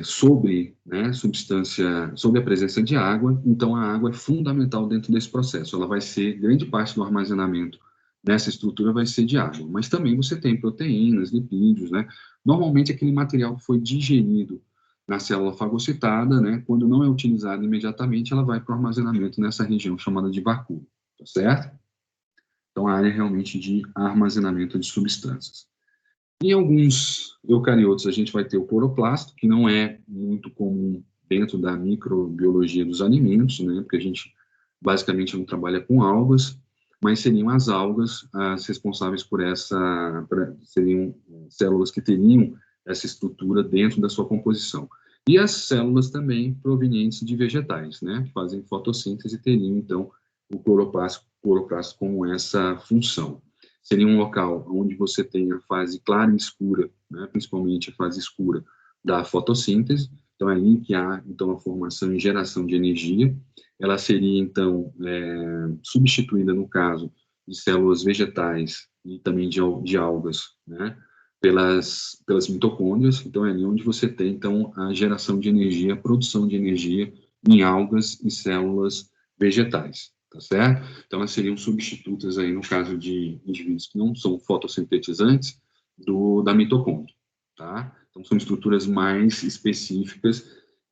sobre, né, sobre a presença de água. Então, a água é fundamental dentro desse processo. Ela vai ser, grande parte do armazenamento nessa estrutura vai ser de água. Mas também você tem proteínas, lipídios, né? Normalmente, aquele material que foi digerido na célula fagocitada, né, quando não é utilizado imediatamente, ela vai para o armazenamento nessa região chamada de vacúolo, tá certo? Então, a área é realmente de armazenamento de substâncias. Em alguns eucariotos, a gente vai ter o cloroplasto, que não é muito comum dentro da microbiologia dos alimentos, né, porque a gente basicamente não trabalha com algas, mas seriam as algas as responsáveis por seriam células que teriam essa estrutura dentro da sua composição. E as células também provenientes de vegetais, né, que fazem fotossíntese, teriam, então, o cloroplasto com essa função. Seria um local onde você tem a fase clara e escura, né, principalmente a fase escura da fotossíntese. Então, é ali que há então, a formação e geração de energia. Ela seria, então, substituída, no caso de células vegetais e também de algas, né, pelas mitocôndrias. Então, é ali onde você tem, então, a geração de energia, a produção de energia em algas e células vegetais. Tá certo? Então, elas seriam substitutas aí, no caso de indivíduos que não são fotossintetizantes, da mitocôndria, tá? Então, são estruturas mais específicas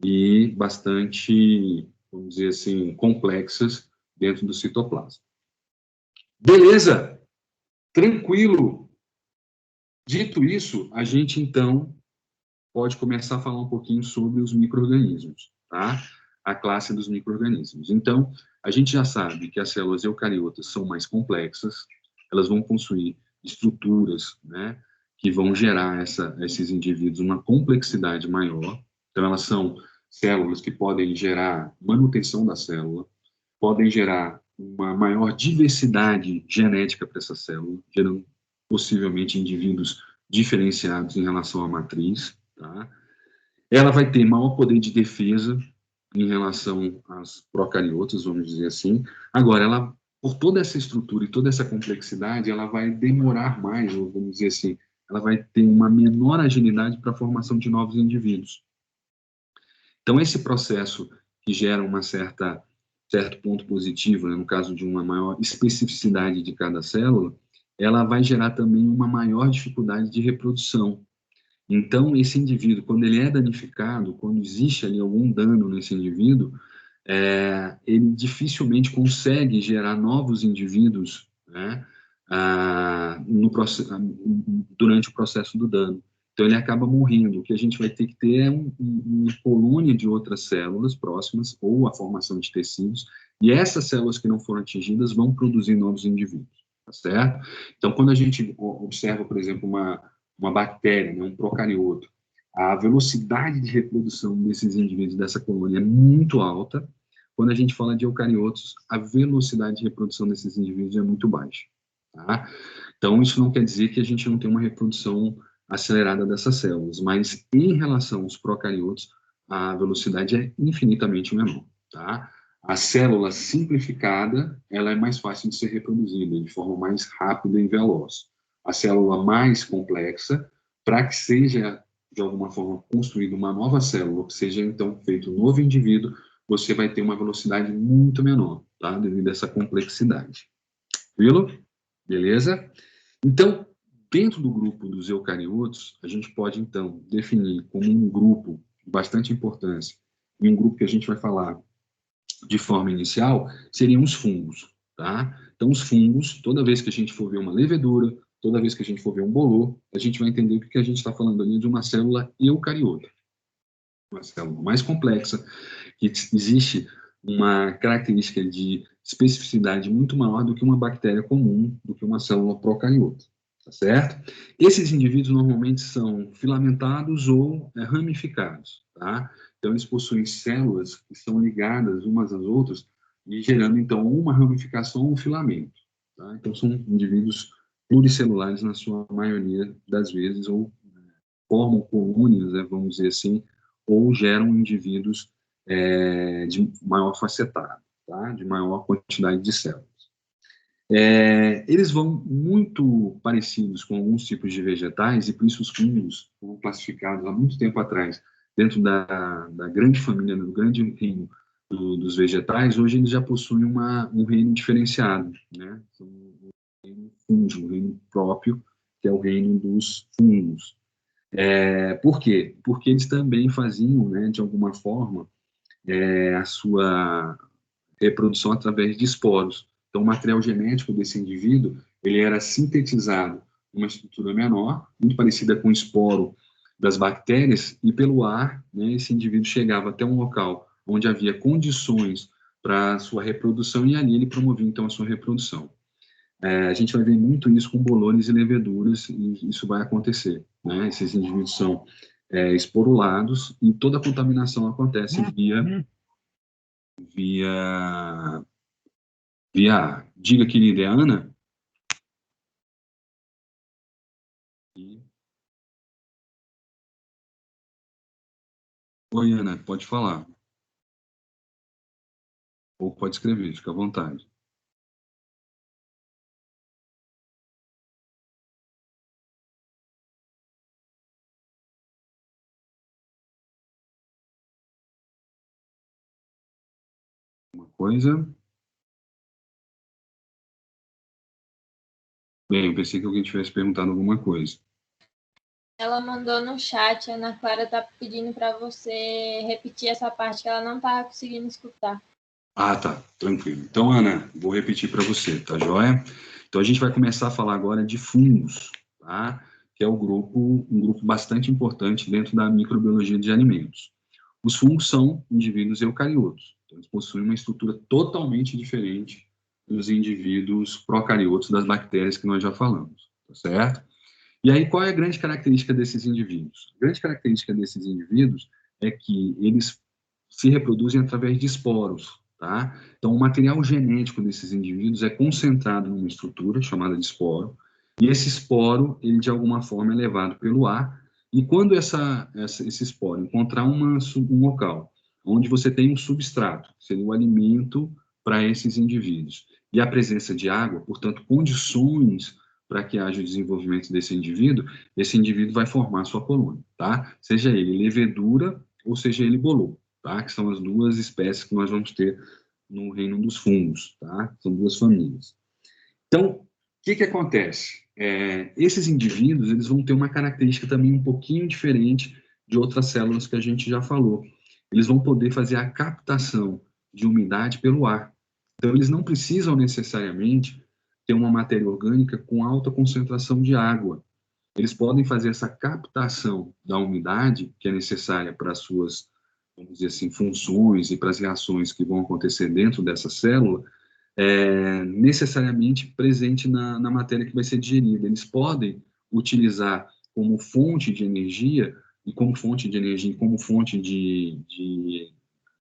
e bastante, vamos dizer assim, complexas dentro do citoplasma. Beleza? Tranquilo? Dito isso, a gente, então, pode começar a falar um pouquinho sobre os micro-organismos, tá? A classe dos micro-organismos. Então, a gente já sabe que as células eucariotas são mais complexas, elas vão possuir estruturas, né, que vão gerar esses indivíduos uma complexidade maior. Então, elas são células que podem gerar manutenção da célula, podem gerar uma maior diversidade genética para essa célula, gerando possivelmente indivíduos diferenciados em relação à matriz, tá? Ela vai ter maior poder de defesa em relação às procariotas, vamos dizer assim. Agora, ela, por toda essa estrutura e toda essa complexidade, ela vai demorar mais, ou vamos dizer assim, ela vai ter uma menor agilidade para a formação de novos indivíduos. Então, esse processo que gera certo ponto positivo, né, no caso de uma maior especificidade de cada célula, ela vai gerar também uma maior dificuldade de reprodução. Então, esse indivíduo, quando ele é danificado, quando existe ali algum dano nesse indivíduo, ele dificilmente consegue gerar novos indivíduos, né, durante o processo do dano. Então, ele acaba morrendo. O que a gente vai ter que ter é uma colônia de outras células próximas, ou a formação de tecidos, e essas células que não foram atingidas vão produzir novos indivíduos, tá certo? Então, quando a gente observa, por exemplo, uma bactéria, né, um procarioto, a velocidade de reprodução desses indivíduos dessa colônia é muito alta. Quando a gente fala de eucariotos, a velocidade de reprodução desses indivíduos é muito baixa, tá? Então, isso não quer dizer que a gente não tem uma reprodução acelerada dessas células, mas em relação aos procariotos, a velocidade é infinitamente menor, tá? A célula simplificada, ela é mais fácil de ser reproduzida, de forma mais rápida e veloz. A célula mais complexa, para que seja, de alguma forma, construída uma nova célula, que seja, então, feito um novo indivíduo, você vai ter uma velocidade muito menor, tá? Devido a essa complexidade. Viu? Beleza? Então, dentro do grupo dos eucariotos, a gente pode, então, definir como um grupo de bastante importância, e um grupo que a gente vai falar de forma inicial, seriam os fungos, tá? Então, os fungos, toda vez que a gente for ver uma levedura, toda vez que a gente for ver um bolor, a gente vai entender que a gente está falando ali de uma célula eucariota, uma célula mais complexa, que existe uma característica de especificidade muito maior do que uma bactéria comum, do que uma célula procariota, tá certo? Esses indivíduos normalmente são filamentados ou ramificados, tá? Então, eles possuem células que são ligadas umas às outras e gerando, então, uma ramificação ou um filamento, tá? Então, são indivíduos pluricelulares na sua maioria das vezes, ou formam colônias, né, vamos dizer assim, ou geram indivíduos de maior facetado, tá? De maior quantidade de células. Eles vão muito parecidos com alguns tipos de vegetais, e por isso os fungos foram classificados há muito tempo atrás dentro da grande família, do grande reino dos vegetais. Hoje eles já possuem um reino diferenciado, né? Um reino fúngico, um reino próprio, que é o reino dos fungos. Por quê? Porque eles também faziam, né, de alguma forma, a sua reprodução através de esporos. Então, o material genético desse indivíduo, ele era sintetizado numa estrutura menor, muito parecida com o esporo das bactérias, e pelo ar, né, esse indivíduo chegava até um local onde havia condições para a sua reprodução, e ali ele promovia, então, a sua reprodução. A gente vai ver muito isso com bolores e leveduras, e isso vai acontecer, né? Esses indivíduos são esporulados, e toda a contaminação acontece via ar. Diga, querida, é a Ana? Oi, Ana, pode falar. Ou pode escrever, fica à vontade. Uma coisa? Bem, eu pensei que alguém tivesse perguntado alguma coisa. Ela mandou no chat, a Ana Clara tá pedindo para você repetir essa parte que ela não tá conseguindo escutar. Ah, tá, tranquilo. Então, Ana, vou repetir para você, tá joia? Então, a gente vai começar a falar agora de fungos, tá? Que é um grupo bastante importante dentro da microbiologia de alimentos. Os fungos são indivíduos eucariotos, então eles possuem uma estrutura totalmente diferente dos indivíduos procariotos, das bactérias que nós já falamos, tá certo? E aí, qual é a grande característica desses indivíduos? A grande característica desses indivíduos é que eles se reproduzem através de esporos, tá? Então, o material genético desses indivíduos é concentrado numa estrutura chamada de esporo, e esse esporo, ele de alguma forma é levado pelo ar, e quando esse esporo encontrar um local onde você tem um substrato, seria o alimento para esses indivíduos, e a presença de água, portanto, condições para que haja o desenvolvimento desse indivíduo, esse indivíduo vai formar sua colônia, tá? Seja ele levedura ou seja ele bolor, tá? Que são as duas espécies que nós vamos ter no reino dos fungos, tá? São duas famílias. Então, o que acontece? Esses indivíduos, eles vão ter uma característica também um pouquinho diferente de outras células que a gente já falou. Eles vão poder fazer a captação de umidade pelo ar. Então, eles não precisam necessariamente ter uma matéria orgânica com alta concentração de água. Eles podem fazer essa captação da umidade que é necessária para as suas, vamos dizer assim, funções e para as reações que vão acontecer dentro dessa célula, necessariamente presente na matéria que vai ser digerida. Eles podem utilizar como fonte de energia e como fonte de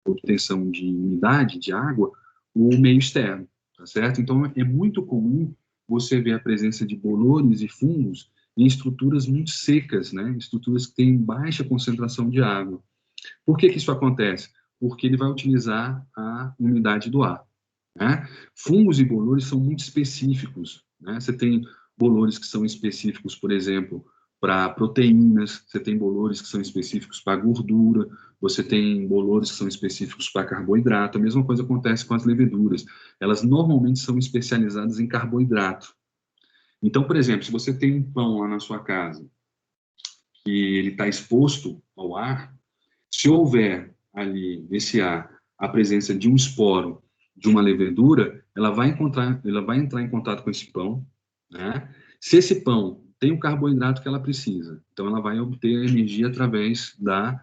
obtenção de umidade, de água, o meio externo, tá certo? Então, é muito comum você ver a presença de bolores e fungos em estruturas muito secas, né? Estruturas que têm baixa concentração de água. Por que isso acontece? Porque ele vai utilizar a umidade do ar, né? Fungos e bolores são muito específicos, né? Você tem bolores que são específicos, por exemplo, para proteínas, você tem bolores que são específicos para gordura, você tem bolores que são específicos para carboidrato. A mesma coisa acontece com as leveduras. Elas normalmente são especializadas em carboidrato. Então, por exemplo, se você tem um pão lá na sua casa que ele está exposto ao ar, se houver ali nesse ar a presença de um esporo, de uma levedura, ela vai entrar em contato com esse pão, né? Se esse pão tem o carboidrato que ela precisa, então ela vai obter energia através da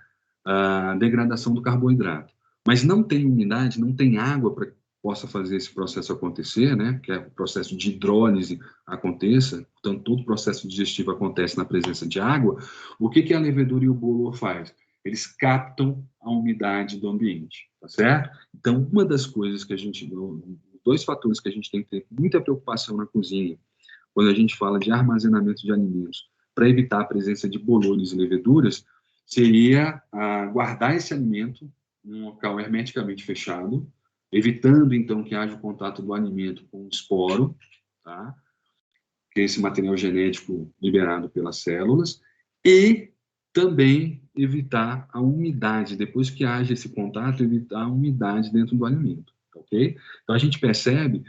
degradação do carboidrato. Mas não tem umidade, não tem água para que possa fazer esse processo acontecer, né? Que é o processo de hidrólise aconteça, portanto todo o processo digestivo acontece na presença de água. O que a levedura e o bolor faz? Eles captam a umidade do ambiente, tá certo? Então, uma das coisas que dois fatores que a gente tem que ter muita preocupação na cozinha, quando a gente fala de armazenamento de alimentos, para evitar a presença de bolores e leveduras, seria guardar esse alimento em um local hermeticamente fechado, evitando, então, que haja o contato do alimento com o esporo, tá? Que é esse material genético liberado pelas células, e também evitar a umidade, depois que haja esse contato, evitar a umidade dentro do alimento, ok? Então, a gente percebe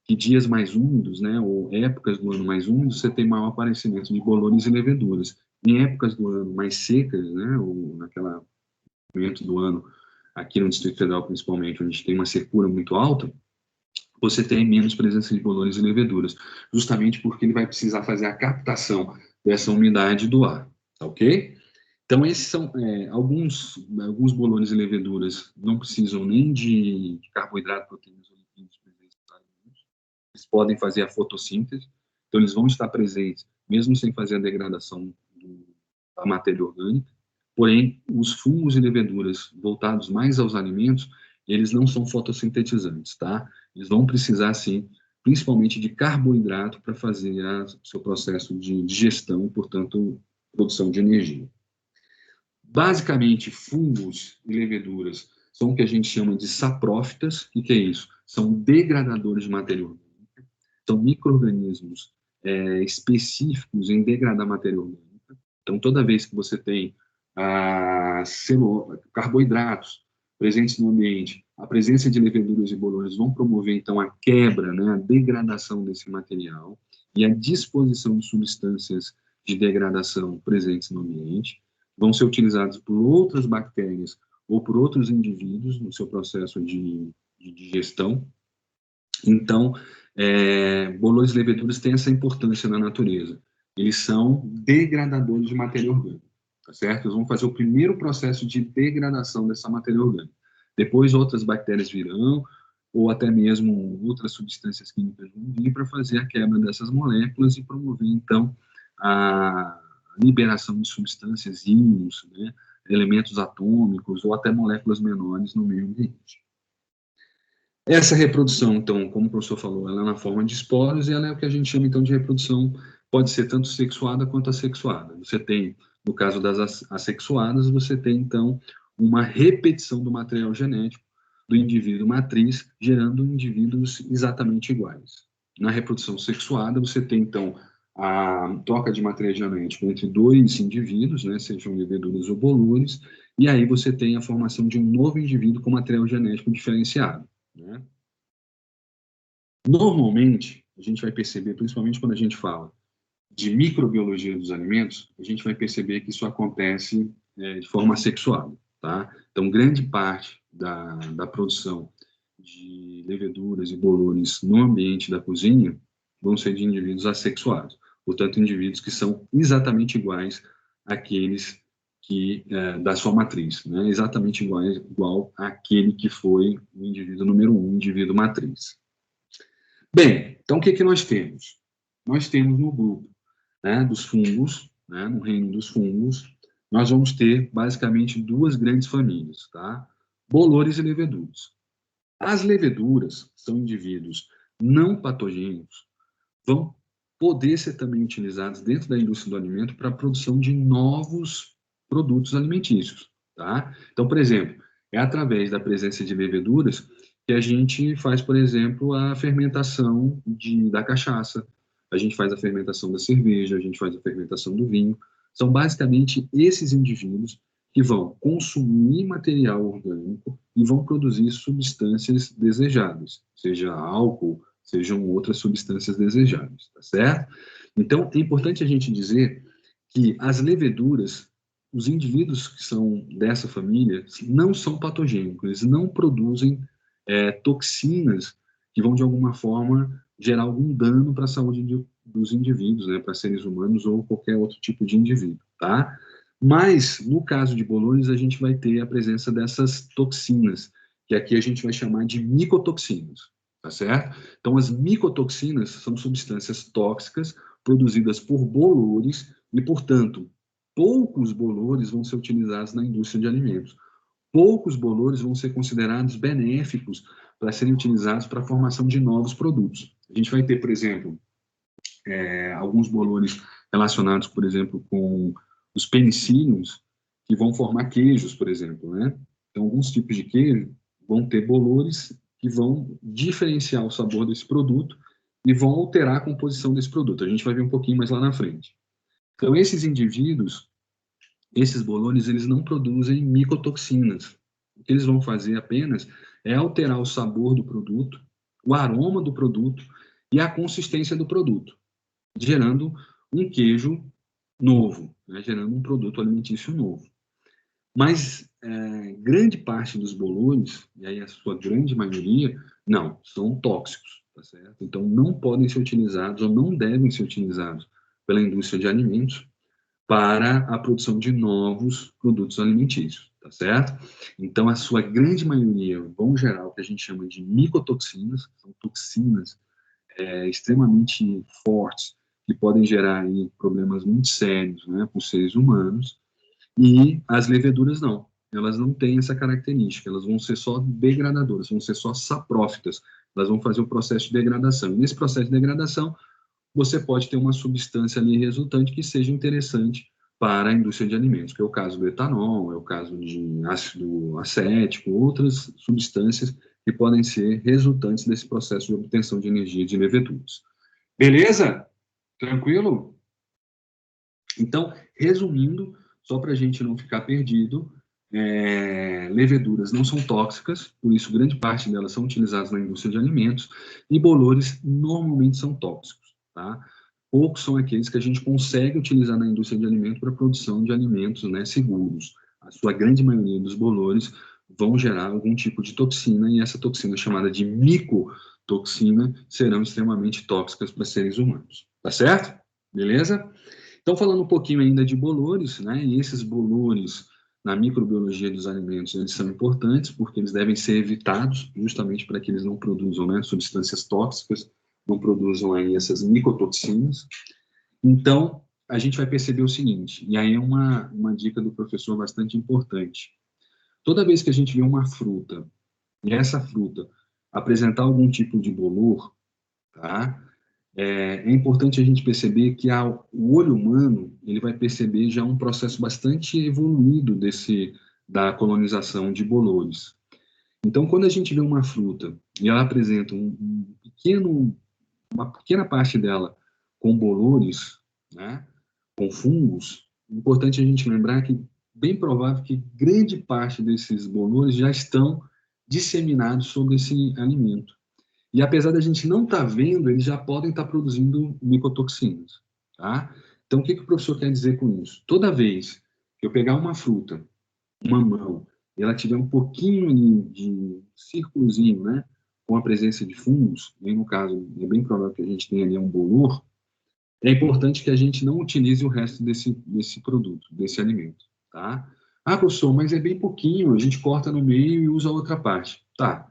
que dias mais úmidos, né, ou épocas do ano mais úmidos, você tem maior aparecimento de bolores e leveduras. Em épocas do ano mais secas, né, ou naquela momento do ano, aqui no Distrito Federal principalmente, onde a gente tem uma secura muito alta, você tem menos presença de bolores e leveduras, justamente porque ele vai precisar fazer a captação dessa umidade do ar, tá ok? Então, esses são alguns bolores e leveduras não precisam nem de carboidrato, proteínas ou lipídios presentes nos alimentos. Eles podem fazer a fotossíntese, então eles vão estar presentes mesmo sem fazer a degradação da matéria orgânica. Porém, os fungos e leveduras voltados mais aos alimentos, eles não são fotossintetizantes, tá? Eles vão precisar, sim, principalmente de carboidrato para fazer o seu processo de digestão e, portanto, produção de energia. Basicamente, fungos e leveduras são o que a gente chama de saprófitas. O que é isso? São degradadores de matéria orgânica, são micro-organismos específicos em degradar matéria orgânica. Então, toda vez que você tem carboidratos presentes no ambiente, a presença de leveduras e bolores vão promover, então, a quebra, né, a degradação desse material e a disposição de substâncias de degradação presentes no ambiente, vão ser utilizados por outras bactérias ou por outros indivíduos no seu processo de digestão. Então, bolores e leveduras têm essa importância na natureza. Eles são degradadores de matéria orgânica, tá certo? Eles vão fazer o primeiro processo de degradação dessa matéria orgânica. Depois, outras bactérias virão, ou até mesmo outras substâncias químicas vão vir para fazer a quebra dessas moléculas e promover, então, a liberação de substâncias íons, né, elementos atômicos ou até moléculas menores no meio ambiente. Essa reprodução, então, como o professor falou, ela é na forma de esporos e ela é o que a gente chama, então, de reprodução, pode ser tanto sexuada quanto assexuada. Você tem, no caso das assexuadas, você tem, então, uma repetição do material genético do indivíduo matriz, gerando indivíduos exatamente iguais. Na reprodução sexuada, você tem, então, a troca de material genético entre dois indivíduos, né, sejam leveduras ou bolores, e aí você tem a formação de um novo indivíduo com material genético diferenciado, né? Normalmente, a gente vai perceber, principalmente quando a gente fala de microbiologia dos alimentos, a gente vai perceber que isso acontece de forma assexuada, tá? Então, grande parte da produção de leveduras e bolores no ambiente da cozinha vão ser de indivíduos assexuados, portanto, indivíduos que são exatamente iguais àqueles que, da sua matriz, né? Exatamente igual àquele que foi o indivíduo número 1, indivíduo matriz. Bem, então o que nós temos? Nós temos no grupo, né, dos fungos, né, no reino dos fungos, nós vamos ter basicamente duas grandes famílias, tá? Bolores e leveduras. As leveduras são indivíduos não patogênicos, vão poder ser também utilizados dentro da indústria do alimento para a produção de novos produtos alimentícios, tá? Então, por exemplo, é através da presença de leveduras que a gente faz, por exemplo, a fermentação da cachaça, a gente faz a fermentação da cerveja, a gente faz a fermentação do vinho. São basicamente esses indivíduos que vão consumir material orgânico e vão produzir substâncias desejáveis, seja álcool, sejam outras substâncias desejáveis, tá certo? Então, é importante a gente dizer que as leveduras, os indivíduos que são dessa família, não são patogênicos, eles não produzem toxinas que vão, de alguma forma, gerar algum dano para a saúde dos indivíduos, né, para seres humanos ou qualquer outro tipo de indivíduo, tá? Mas, no caso de bolores, a gente vai ter a presença dessas toxinas, que aqui a gente vai chamar de micotoxinas, tá certo? Então, as micotoxinas são substâncias tóxicas produzidas por bolores e, portanto, poucos bolores vão ser utilizados na indústria de alimentos. Poucos bolores vão ser considerados benéficos para serem utilizados para a formação de novos produtos. A gente vai ter, por exemplo, alguns bolores relacionados, por exemplo, com os penicílios, que vão formar queijos, por exemplo, né? Então, alguns tipos de queijo vão ter bolores que vão diferenciar o sabor desse produto e vão alterar a composição desse produto. A gente vai ver um pouquinho mais lá na frente. Então, esses indivíduos, esses bolores, eles não produzem micotoxinas. O que eles vão fazer apenas é alterar o sabor do produto, o aroma do produto e a consistência do produto, gerando um queijo novo, né? Gerando um produto alimentício novo. Mas grande parte dos bolores, e aí a sua grande maioria, não, são tóxicos, tá certo? Então não podem ser utilizados ou não devem ser utilizados pela indústria de alimentos para a produção de novos produtos alimentícios, tá certo? Então a sua grande maioria vão gerar o que a gente chama de micotoxinas, são toxinas extremamente fortes que podem gerar aí problemas muito sérios, né, para os seres humanos. E as leveduras não. Elas não têm essa característica. Elas vão ser só degradadoras, vão ser só saprófitas. Elas vão fazer o processo de degradação. E nesse processo de degradação, você pode ter uma substância ali resultante que seja interessante para a indústria de alimentos, que é o caso do etanol, é o caso de ácido acético, outras substâncias que podem ser resultantes desse processo de obtenção de energia de leveduras. Beleza? Tranquilo? Então, resumindo, só para a gente não ficar perdido, leveduras não são tóxicas, por isso grande parte delas são utilizadas na indústria de alimentos, e bolores normalmente são tóxicos, tá? Poucos são aqueles que a gente consegue utilizar na indústria de alimentos para a produção de alimentos, né, seguros. A sua grande maioria dos bolores vão gerar algum tipo de toxina, e essa toxina, chamada de micotoxina, serão extremamente tóxicas para seres humanos. Tá certo? Beleza? Então, falando um pouquinho ainda de bolores, né, e esses bolores, na microbiologia dos alimentos, eles são importantes porque eles devem ser evitados, justamente para que eles não produzam, né, substâncias tóxicas, não produzam aí essas micotoxinas. Então, a gente vai perceber o seguinte, e aí é uma dica do professor bastante importante. Toda vez que a gente vê uma fruta, e essa fruta apresentar algum tipo de bolor, tá? É importante a gente perceber que o olho humano ele vai perceber já um processo bastante evoluído da colonização de bolores. Então, quando a gente vê uma fruta e ela apresenta uma pequena parte dela com bolores, né, com fungos, é importante a gente lembrar que bem provável que grande parte desses bolores já estão disseminados sobre esse alimento. E apesar da gente não estar vendo, eles já podem estar produzindo micotoxinas, tá? Então, o que o professor quer dizer com isso? Toda vez que eu pegar uma fruta, uma mamão, e ela tiver um pouquinho de círculozinho, né, com a presença de fungos, e no caso, é bem provável que a gente tenha ali um bolor, é importante que a gente não utilize o resto desse produto, desse alimento, tá? Ah, professor, mas é bem pouquinho, a gente corta no meio e usa a outra parte. Tá,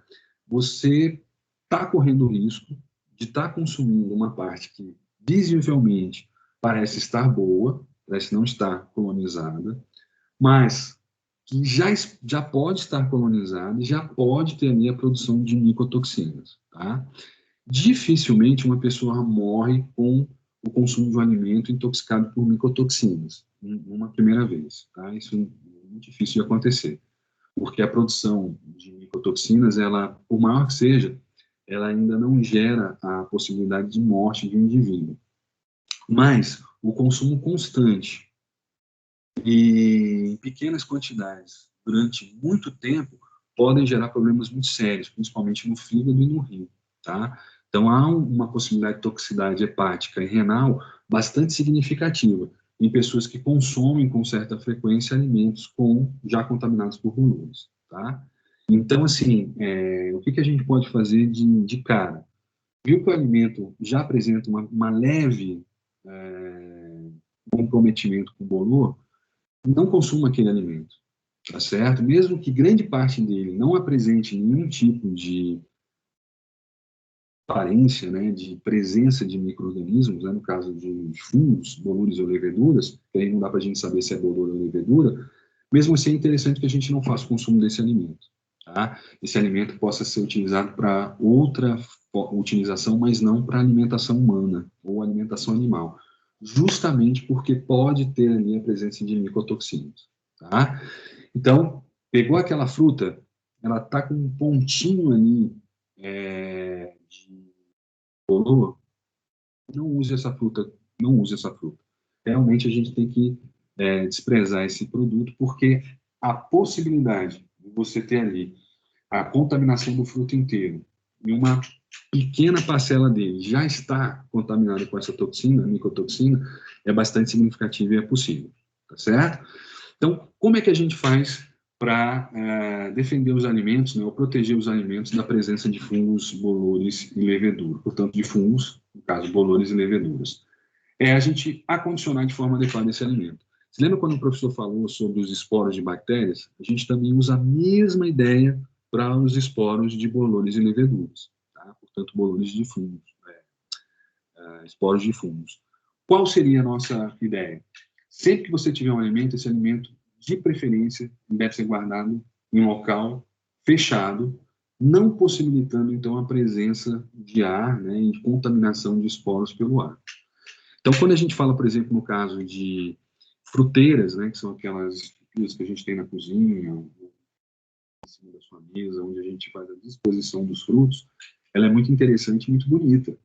você está correndo o risco de estar consumindo uma parte que visivelmente parece estar boa, parece não estar colonizada, mas que já pode estar colonizada e já pode ter ali a produção de micotoxinas, tá? Dificilmente uma pessoa morre com o consumo de um alimento intoxicado por micotoxinas, numa primeira vez, tá? Isso é muito difícil de acontecer, porque a produção de micotoxinas, ela, por maior que seja, ela ainda não gera a possibilidade de morte de um indivíduo. Mas o consumo constante e em pequenas quantidades durante muito tempo podem gerar problemas muito sérios, principalmente no fígado e no rim, tá? Então há uma possibilidade de toxicidade hepática e renal bastante significativa em pessoas que consomem com certa frequência alimentos já contaminados por bolores, tá? Então, assim, o que a gente pode fazer de cara? Viu que o alimento já apresenta uma leve comprometimento com o bolor, não consuma aquele alimento, tá certo? Mesmo que grande parte dele não apresente nenhum tipo de aparência, né, de presença de micro-organismos, né, no caso de fungos, bolores ou leveduras, que aí não dá para a gente saber se é bolor ou levedura, mesmo assim é interessante que a gente não faça o consumo desse alimento, tá? Esse alimento possa ser utilizado para outra utilização, mas não para alimentação humana ou alimentação animal, justamente porque pode ter ali a presença de micotoxinas, tá? Então, pegou aquela fruta, ela tá com um pontinho ali de bolor, não use essa fruta, não use essa fruta. Realmente a gente tem que desprezar esse produto, porque a possibilidade de você ter ali a contaminação do fruto inteiro e uma pequena parcela dele já está contaminada com essa toxina, micotoxina, é bastante significativa e é possível, tá certo? Então, como é que a gente faz para defender os alimentos, né, ou proteger os alimentos da presença de fungos, bolores e levedura? Portanto, de fungos, no caso, bolores e leveduras. É a gente acondicionar de forma adequada esse alimento. Você lembra quando o professor falou sobre os esporos de bactérias? A gente também usa a mesma ideia para os esporos de bolores e leveduras, tá? Portanto, bolores de fungos, esporos de fungos. Qual seria a nossa ideia? Sempre que você tiver um alimento, esse alimento, de preferência, deve ser guardado em um local fechado, não possibilitando, então, a presença de ar, né, e contaminação de esporos pelo ar. Então, quando a gente fala, por exemplo, no caso de fruteiras, né, que são aquelas estruturas que a gente tem na cozinha, em cima da sua mesa, onde a gente faz a disposição dos frutos, ela é muito interessante e muito bonita.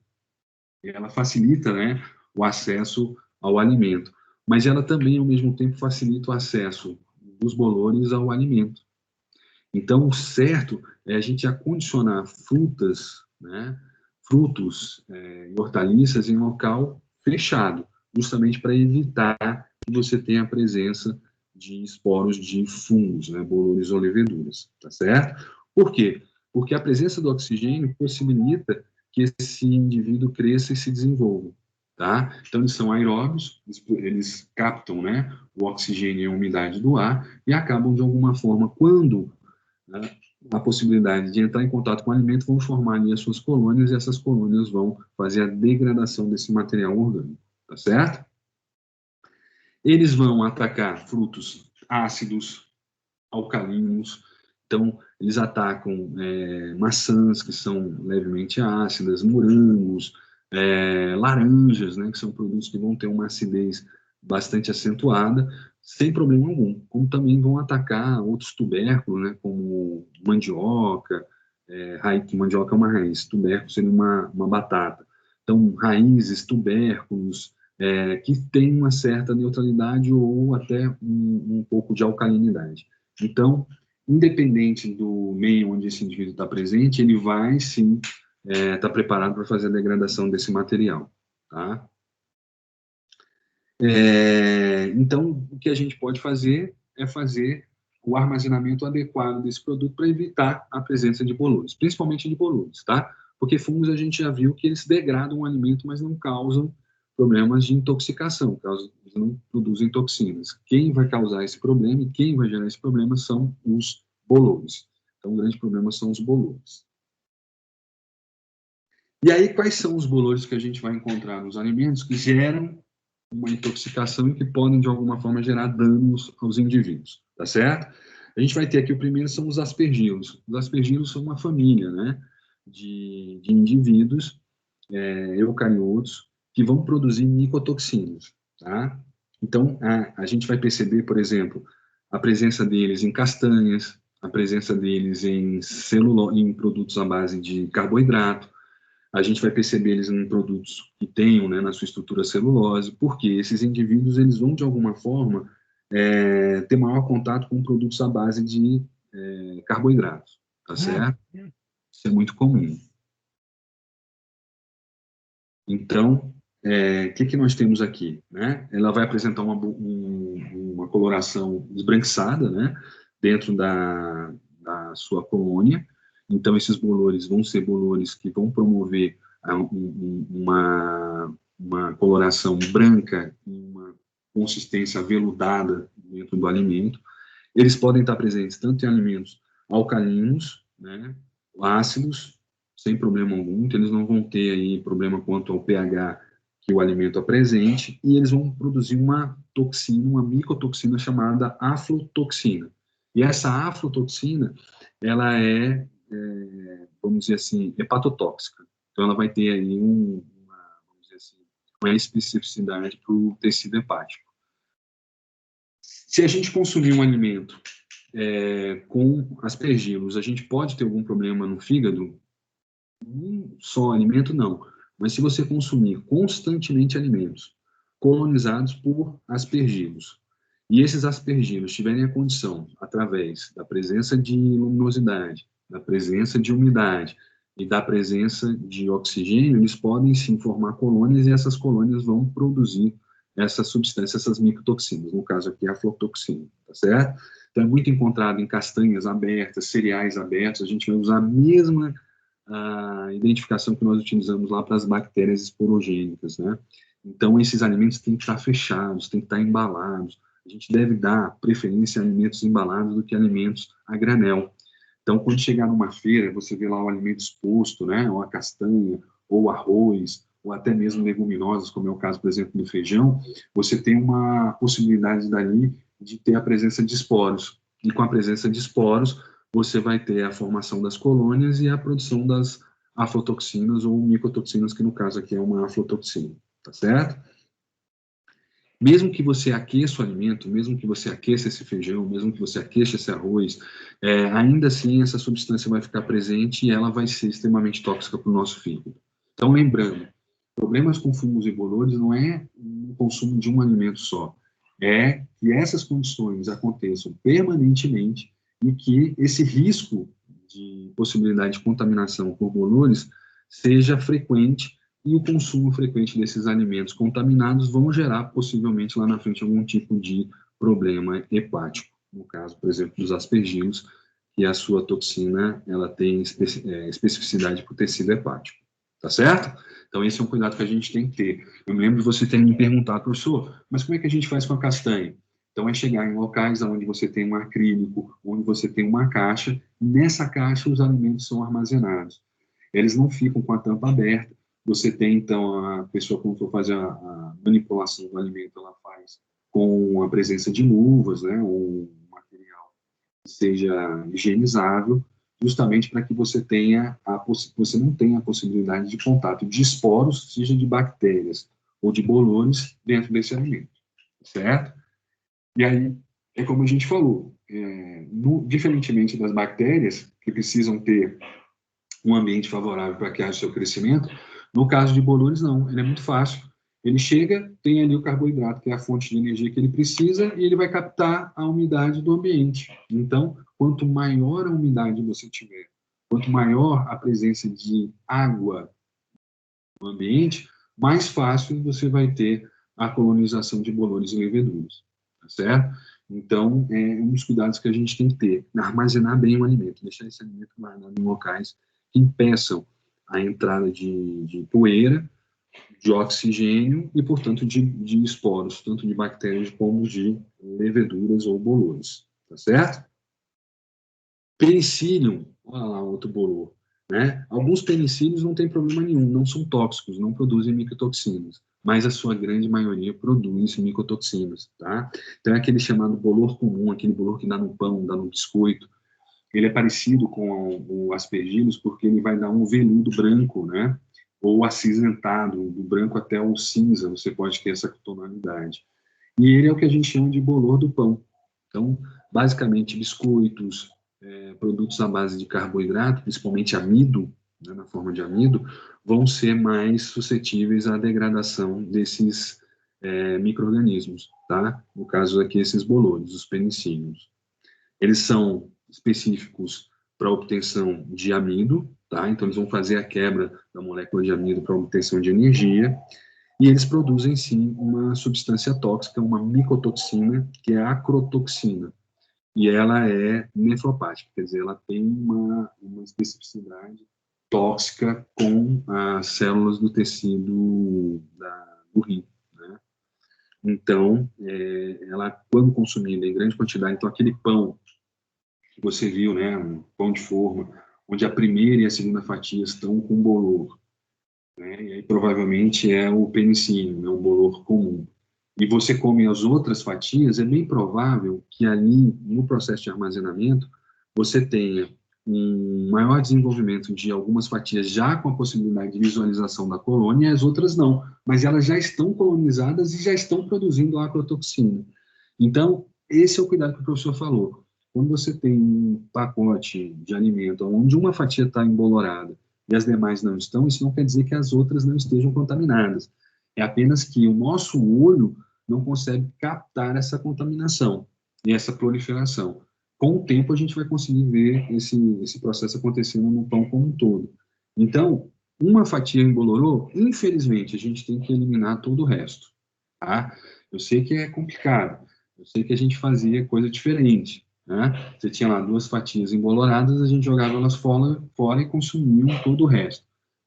E ela facilita, né, o acesso ao alimento. Mas ela também, ao mesmo tempo, facilita o acesso dos bolores ao alimento. Então, o certo é a gente acondicionar frutas, né, frutos e hortaliças em local fechado, justamente para evitar que você tenha a presença de esporos de fungos, né, bolores ou leveduras, tá certo? Por quê? Porque a presença do oxigênio possibilita que esse indivíduo cresça e se desenvolva, tá? Então, eles são aeróbios, eles captam, né, o oxigênio e a umidade do ar e acabam, de alguma forma, quando a possibilidade de entrar em contato com o alimento, vão formar ali as suas colônias, e essas colônias vão fazer a degradação desse material orgânico, tá certo? Eles vão atacar frutos ácidos, alcalinos, então eles atacam maçãs, que são levemente ácidas, morangos, laranjas, né, que são produtos que vão ter uma acidez bastante acentuada, sem problema algum. Como também vão atacar outros tubérculos, né, como mandioca, mandioca é uma raiz, tubérculo seria uma batata. Então, raízes, tubérculos, que têm uma certa neutralidade ou até um pouco de alcalinidade. Então, independente do meio onde esse indivíduo está presente, ele vai sim estar preparado para fazer a degradação desse material, tá? Então, o que a gente pode fazer é fazer o armazenamento adequado desse produto para evitar a presença de bolores, principalmente de bolores, tá? Porque fungos a gente já viu que eles degradam o alimento, mas não causam problemas de intoxicação, eles não produzem toxinas. Quem vai causar esse problema e quem vai gerar esse problema são os bolores. Então, o grande problema são os bolores. E aí, quais são os bolores que a gente vai encontrar nos alimentos que geram uma intoxicação e que podem, de alguma forma, gerar danos aos indivíduos, tá certo? A gente vai ter aqui, o primeiro são os aspergilos. Os aspergilos são uma família, né, de indivíduos eucariotos que vão produzir micotoxinas, tá? Então, a gente vai perceber, por exemplo, a presença deles em castanhas, a presença deles em produtos à base de carboidrato, a gente vai perceber eles em produtos que tenham, né, na sua estrutura celulose, porque esses indivíduos, eles vão, de alguma forma, ter maior contato com produtos à base de carboidratos, tá certo? Isso é muito comum. Então, que nós temos aqui, né? Ela vai apresentar uma coloração esbranquiçada, né, dentro da sua colônia. Então, esses bolores vão ser bolores que vão promover uma coloração branca e uma consistência aveludada dentro do alimento. Eles podem estar presentes tanto em alimentos alcalinos, né, ácidos, sem problema algum, então eles não vão ter aí problema quanto ao pH que o alimento apresente, e eles vão produzir uma toxina, uma micotoxina chamada aflotoxina. E essa aflotoxina, ela vamos dizer assim, hepatotóxica. Então, ela vai ter aí vamos dizer assim, uma especificidade para o tecido hepático. Se a gente consumir um alimento com aspergilos, a gente pode ter algum problema no fígado? Um só alimento, não. Mas se você consumir constantemente alimentos colonizados por aspergilos, e esses aspergilos tiverem a condição, através da presença de luminosidade, da presença de umidade e da presença de oxigênio, eles podem sim formar colônias, e essas colônias vão produzir essa substância, essas micotoxinas, no caso aqui a aflotoxina, tá certo? Então é muito encontrado em castanhas abertas, cereais abertos, a gente vai usar a identificação que nós utilizamos lá para as bactérias esporogênicas, né? Então, esses alimentos têm que estar fechados, têm que estar embalados. A gente deve dar preferência a alimentos embalados do que alimentos a granel. Então, quando chegar numa feira, você vê lá o alimento exposto, né? Ou a castanha, ou o arroz, ou até mesmo leguminosas, como é o caso, por exemplo, do feijão, você tem uma possibilidade dali de ter a presença de esporos. E com a presença de esporos, você vai ter a formação das colônias e a produção das aflotoxinas ou micotoxinas, que no caso aqui é uma aflotoxina, tá certo? Mesmo que você aqueça o alimento, mesmo que você aqueça esse feijão, mesmo que você aqueça esse arroz, ainda assim essa substância vai ficar presente e ela vai ser extremamente tóxica para o nosso fígado. Então, lembrando, problemas com fungos e bolores não é o consumo de um alimento só, é que essas condições aconteçam permanentemente e que esse risco de possibilidade de contaminação por bolores seja frequente, e o consumo frequente desses alimentos contaminados vão gerar, possivelmente, lá na frente, algum tipo de problema hepático. No caso, por exemplo, dos aspergilos, que a sua toxina ela tem especificidade para o tecido hepático. Tá certo? Então, esse é um cuidado que a gente tem que ter. Eu me lembro de você ter me perguntado, professor, mas como é que a gente faz com a castanha? Então, é chegar em locais onde você tem um acrílico, onde você tem uma caixa, e nessa caixa os alimentos são armazenados. Eles não ficam com a tampa aberta. Você tem, então, a pessoa, quando for fazer a manipulação do alimento, ela faz com a presença de luvas, né, ou um material que seja higienizável, justamente para que você não tenha a possibilidade de contato de esporos, seja de bactérias ou de bolores, dentro desse alimento, certo? E aí, é como a gente falou, diferentemente das bactérias, que precisam ter um ambiente favorável para que haja seu crescimento, no caso de bolores, não. Ele é muito fácil. Ele chega, tem ali o carboidrato, que é a fonte de energia que ele precisa, e ele vai captar a umidade do ambiente. Então, quanto maior a umidade você tiver, quanto maior a presença de água no ambiente, mais fácil você vai ter a colonização de bolores e leveduras. Tá certo? Então, é um dos cuidados que a gente tem que ter. Armazenar bem o alimento, deixar esse alimento guardado em locais que impeçam a entrada de poeira, de oxigênio e, portanto, de esporos, tanto de bactérias como de leveduras ou bolores, tá certo? Penicillium, olha lá outro bolor, né? Alguns penicílios não tem problema nenhum, não são tóxicos, não produzem micotoxinas, mas a sua grande maioria produz micotoxinas, tá? Então é aquele chamado bolor comum, aquele bolor que dá no pão, dá no biscoito. Ele é parecido com o aspergilos porque ele vai dar um veludo branco, né? Ou acinzentado, do branco até o cinza, você pode ter essa tonalidade. E ele é o que a gente chama de bolor do pão. Então, basicamente, biscoitos, produtos à base de carboidrato, principalmente amido, né, na forma de amido, vão ser mais suscetíveis à degradação desses micro-organismos, tá? No caso aqui, esses bolores, os penicílios. Eles são específicos para obtenção de amido, tá? Então, eles vão fazer a quebra da molécula de amido para obtenção de energia, e eles produzem, sim, uma substância tóxica, uma micotoxina, que é a acrotoxina, e ela é nefropática, quer dizer, ela tem uma especificidade tóxica com as células do tecido do rim, né? Então, ela, quando consumida em grande quantidade, então aquele pão que você viu, né, um pão de forma, onde a primeira e a segunda fatia estão com bolor, né, e aí provavelmente é o penicílio, né, um bolor comum. E você come as outras fatias, é bem provável que ali, no processo de armazenamento, você tenha um maior desenvolvimento de algumas fatias já com a possibilidade de visualização da colônia, e as outras não, mas elas já estão colonizadas e já estão produzindo agrotoxina. Então, esse é o cuidado que o professor falou. Quando você tem um pacote de alimento onde uma fatia está embolorada e as demais não estão, isso não quer dizer que as outras não estejam contaminadas. É apenas que o nosso olho não consegue captar essa contaminação e essa proliferação. Com o tempo, a gente vai conseguir ver esse processo acontecendo no pão como um todo. Então, uma fatia embolorou, infelizmente, a gente tem que eliminar todo o resto. Tá? Eu sei que é complicado, eu sei que a gente fazia coisa diferente. Né? Você tinha lá 2 fatias emboloradas, a gente jogava elas fora e consumia todo o resto.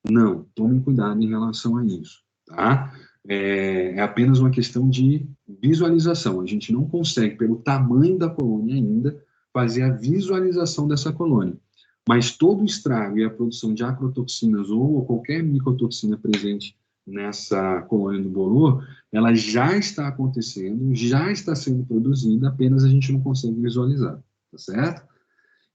Não, tomem cuidado em relação a isso. Tá? É apenas uma questão de visualização. A gente não consegue, pelo tamanho da colônia ainda, fazer a visualização dessa colônia. Mas todo o estrago e a produção de acrotoxinas ou qualquer micotoxina presente nessa colônia do bolor, ela já está acontecendo, já está sendo produzida, apenas a gente não consegue visualizar, tá certo?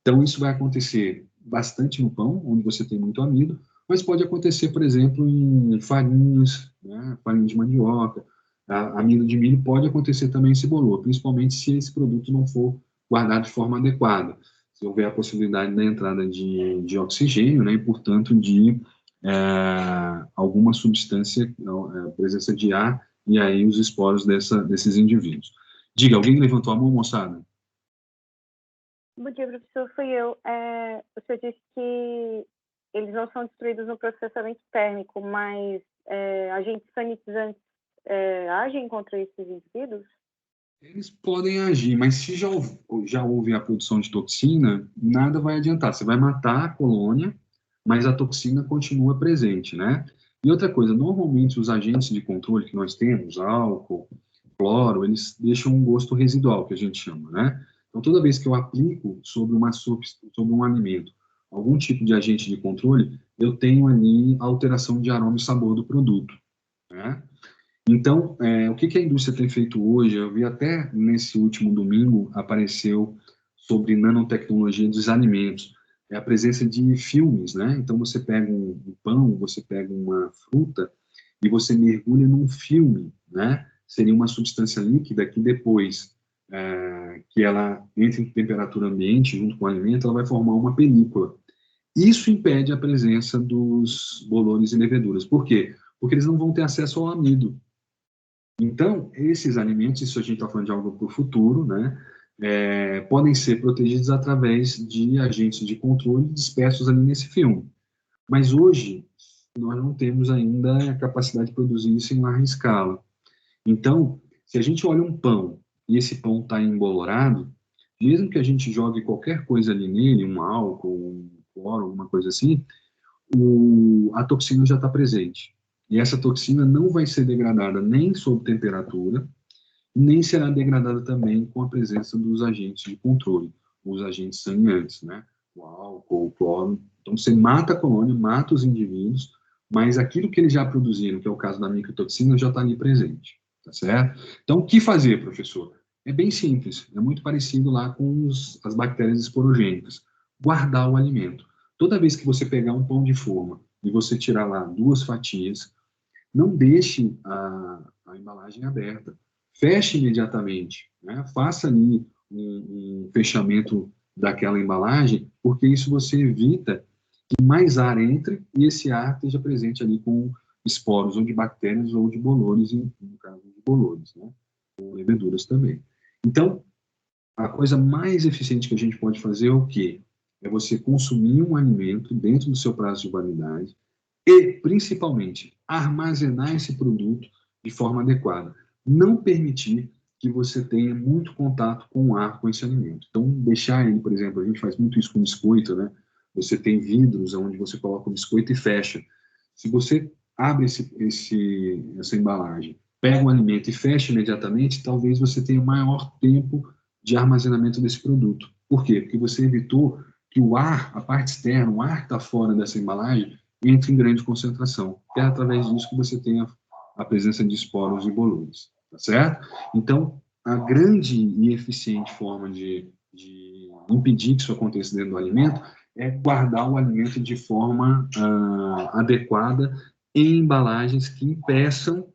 Então, isso vai acontecer bastante no pão, onde você tem muito amido, mas pode acontecer, por exemplo, em farinhas, né, farinha de mandioca, amido de milho, pode acontecer também esse bolor, principalmente se esse produto não for guardado de forma adequada, se houver a possibilidade da entrada de oxigênio, né, e, portanto, de alguma substância, presença de ar, e aí os esporos desses indivíduos. Diga, alguém levantou a mão, moçada? Bom dia, professor. Fui eu. O senhor disse que eles não são destruídos no processamento térmico, mas agentes sanitizantes agem contra esses indivíduos? Eles podem agir, mas se já houve a produção de toxina, nada vai adiantar. Você vai matar a colônia, mas a toxina continua presente, né? E outra coisa, normalmente os agentes de controle que nós temos, álcool, cloro, eles deixam um gosto residual, que a gente chama, né? Então, toda vez que eu aplico sobre um alimento algum tipo de agente de controle, eu tenho ali alteração de aroma e sabor do produto, né? Então, o que a indústria tem feito hoje, eu vi até nesse último domingo, apareceu sobre nanotecnologia dos alimentos, é a presença de filmes, né? Então, você pega um pão, você pega uma fruta e você mergulha num filme, né? Seria uma substância líquida que depois que ela entra em temperatura ambiente junto com o alimento, ela vai formar uma película. Isso impede a presença dos bolores e leveduras. Por quê? Porque eles não vão ter acesso ao amido. Então, esses alimentos, isso a gente está falando de algo para o futuro, né? Podem ser protegidos através de agentes de controle dispersos ali nesse filme. Mas hoje, nós não temos ainda a capacidade de produzir isso em larga escala. Então, se a gente olha um pão e esse pão está embolorado, mesmo que a gente jogue qualquer coisa ali nele, um álcool, um cloro, alguma coisa assim, a toxina já está presente. E essa toxina não vai ser degradada nem sob temperatura, nem será degradada também com a presença dos agentes de controle, os agentes saneantes, né? O álcool, o cloro. Então, você mata a colônia, mata os indivíduos, mas aquilo que eles já produziram, que é o caso da micotoxina, já está ali presente, tá certo? Então, o que fazer, professor? É bem simples, é muito parecido lá com as bactérias esporogênicas. Guardar o alimento. Toda vez que você pegar um pão de forma e você tirar lá 2 fatias, não deixe a embalagem aberta. Feche imediatamente, né? Faça ali um fechamento daquela embalagem, porque isso você evita que mais ar entre e esse ar esteja presente ali com esporos ou de bactérias ou de bolores, no caso de bolores, né? Ou leveduras também. Então, a coisa mais eficiente que a gente pode fazer é o quê? É você consumir um alimento dentro do seu prazo de validade, e, principalmente, armazenar esse produto de forma adequada. Não permitir que você tenha muito contato com o ar, com esse alimento. Então, deixar ele, por exemplo, a gente faz muito isso com biscoito, né? Você tem vidros onde você coloca o biscoito e fecha. Se você abre essa embalagem, pega o alimento e fecha imediatamente, talvez você tenha maior tempo de armazenamento desse produto. Por quê? Porque você evitou que o ar, a parte externa, o ar que está fora dessa embalagem, entre em grande concentração. É através disso que você tem a presença de esporos e bolores, tá certo? Então, a grande e eficiente forma de impedir que isso aconteça dentro do alimento é guardar o alimento de forma adequada em embalagens que impeçam,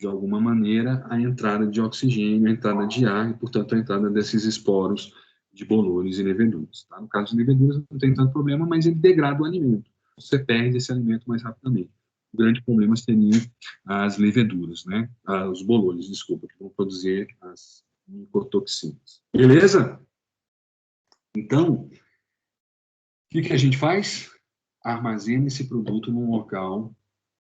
de alguma maneira, a entrada de oxigênio, a entrada de ar e, portanto, a entrada desses esporos de bolores e leveduras. Tá? No caso de leveduras, não tem tanto problema, mas ele degrada o alimento. Você perde esse alimento mais rapidamente. O grande problema seria as leveduras, né? Os bolores, desculpa, que vão produzir as micotoxinas. Beleza? Então, o que a gente faz? Armazena esse produto num local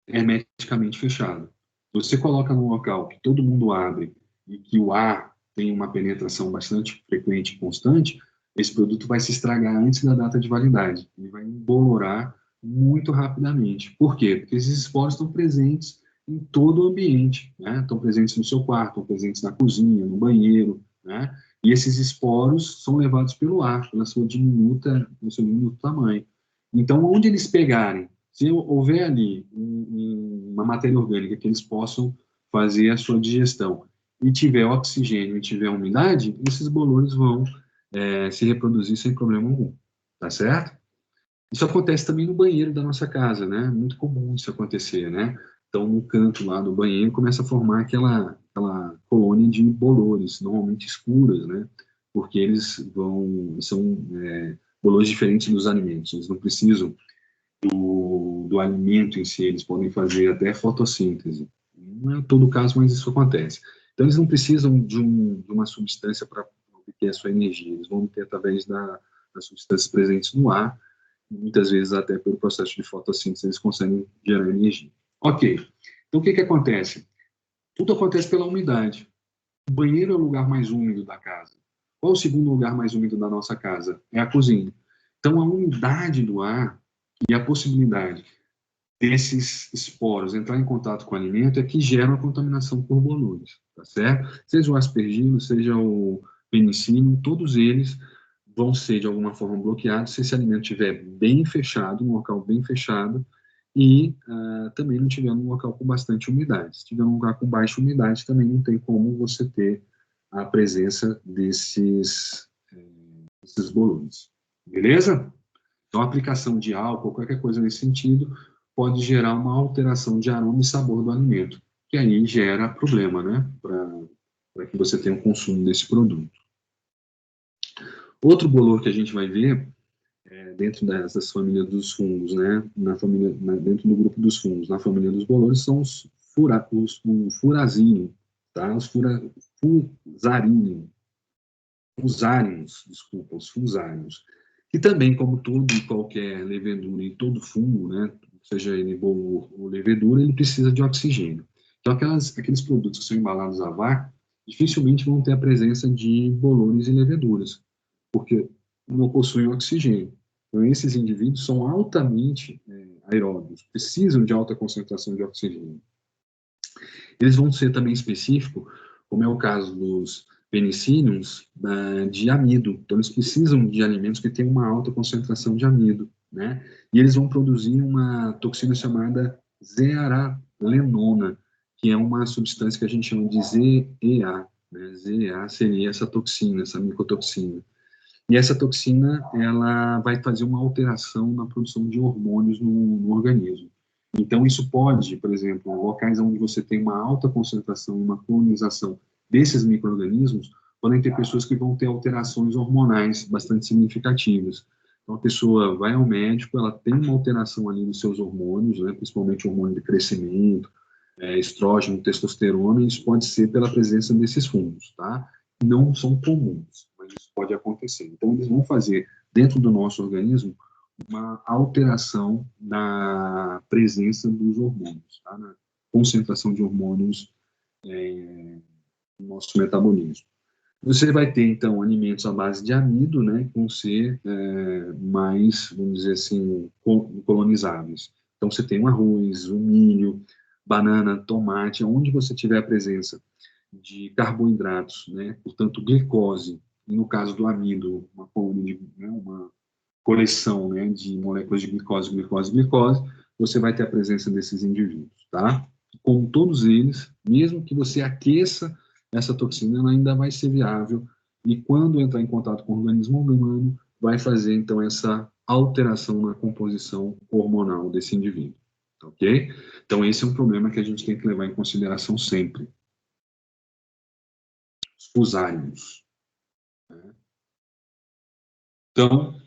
hermeticamente fechado. Você coloca num local que todo mundo abre e que o ar tem uma penetração bastante frequente e constante, esse produto vai se estragar antes da data de validade. Ele vai embolorar muito rapidamente. Por quê? Porque esses esporos estão presentes em todo o ambiente, né? Estão presentes no seu quarto, estão presentes na cozinha, no banheiro, né? E esses esporos são levados pelo ar, pelo seu diminuto tamanho. Então, onde eles pegarem, se houver ali uma matéria orgânica que eles possam fazer a sua digestão e tiver oxigênio e tiver umidade, esses bolores vão se reproduzir sem problema algum, tá certo? Isso acontece também no banheiro da nossa casa, né? Muito comum isso acontecer, né? Então, no canto lá do banheiro, começa a formar aquela colônia de bolores, normalmente escuras, né? Porque eles são bolores diferentes dos alimentos, eles não precisam do alimento em si, eles podem fazer até fotossíntese. Não é todo o caso, mas isso acontece. Então, eles não precisam de uma substância para obter a sua energia, eles vão obter através das substâncias presentes no ar, e muitas vezes até pelo processo de fotossíntese eles conseguem gerar energia. Ok, então o que acontece? Tudo acontece pela umidade. O banheiro é o lugar mais úmido da casa. Qual é o segundo lugar mais úmido da nossa casa? É a cozinha. Então, a umidade do ar e a possibilidade desses esporos entrar em contato com o alimento é que geram a contaminação por bolores, tá certo? Seja o aspergilo, seja o penicillium, todos eles vão ser de alguma forma bloqueados se esse alimento estiver bem fechado, um local bem fechado, e também não tiver um local com bastante umidade. Se tiver um lugar com baixa umidade, também não tem como você ter a presença desses bolores. Beleza? Então, a aplicação de álcool, qualquer coisa nesse sentido, pode gerar uma alteração de aroma e sabor do alimento, que aí gera problema, né, para que você tenha o consumo desse produto. Outro bolor que a gente vai ver dentro dessas famílias dos fungos, né, dentro do grupo dos fungos, na família dos bolores, são os furazínio, tá? Os fusários, que também, como todo e qualquer levedura e todo fungo, né, seja ele bolor ou levedura, ele precisa de oxigênio. Então, aqueles produtos que são embalados a vácuo, dificilmente vão ter a presença de bolores e leveduras, porque não possuem oxigênio. Então, esses indivíduos são altamente aeróbios, precisam de alta concentração de oxigênio. Eles vão ser também específicos, como é o caso dos penicílios, de amido. Então, eles precisam de alimentos que tenham uma alta concentração de amido, né? E eles vão produzir uma toxina chamada zearalenona, que é uma substância que a gente chama de ZEA, né? ZEA seria essa toxina, essa micotoxina. E essa toxina, ela vai fazer uma alteração na produção de hormônios no organismo. Então, isso pode, por exemplo, locais onde você tem uma alta concentração e uma colonização desses micro-organismos, podem ter pessoas que vão ter alterações hormonais bastante significativas. Então, a pessoa vai ao médico, ela tem uma alteração ali nos seus hormônios, né, principalmente o hormônio de crescimento, estrógeno, testosterona, e isso pode ser pela presença desses fungos, tá? Não são comuns, mas isso pode acontecer. Então, eles vão fazer, dentro do nosso organismo, uma alteração na presença dos hormônios, tá? Na concentração de hormônios no nosso metabolismo. Você vai ter, então, alimentos à base de amido, né, que vão ser mais, vamos dizer assim, colonizáveis. Então, você tem o arroz, o milho, banana, tomate, onde você tiver a presença de carboidratos, né, portanto, glicose, e no caso do amido, uma coleção, né, de moléculas de glicose, você vai ter a presença desses indivíduos, tá? Com todos eles, mesmo que você aqueça essa toxina, ela ainda vai ser viável e quando entrar em contato com o organismo humano, vai fazer, então, essa alteração na composição hormonal desse indivíduo, ok? Então, esse é um problema que a gente tem que levar em consideração sempre. Os fusários. Né? Então,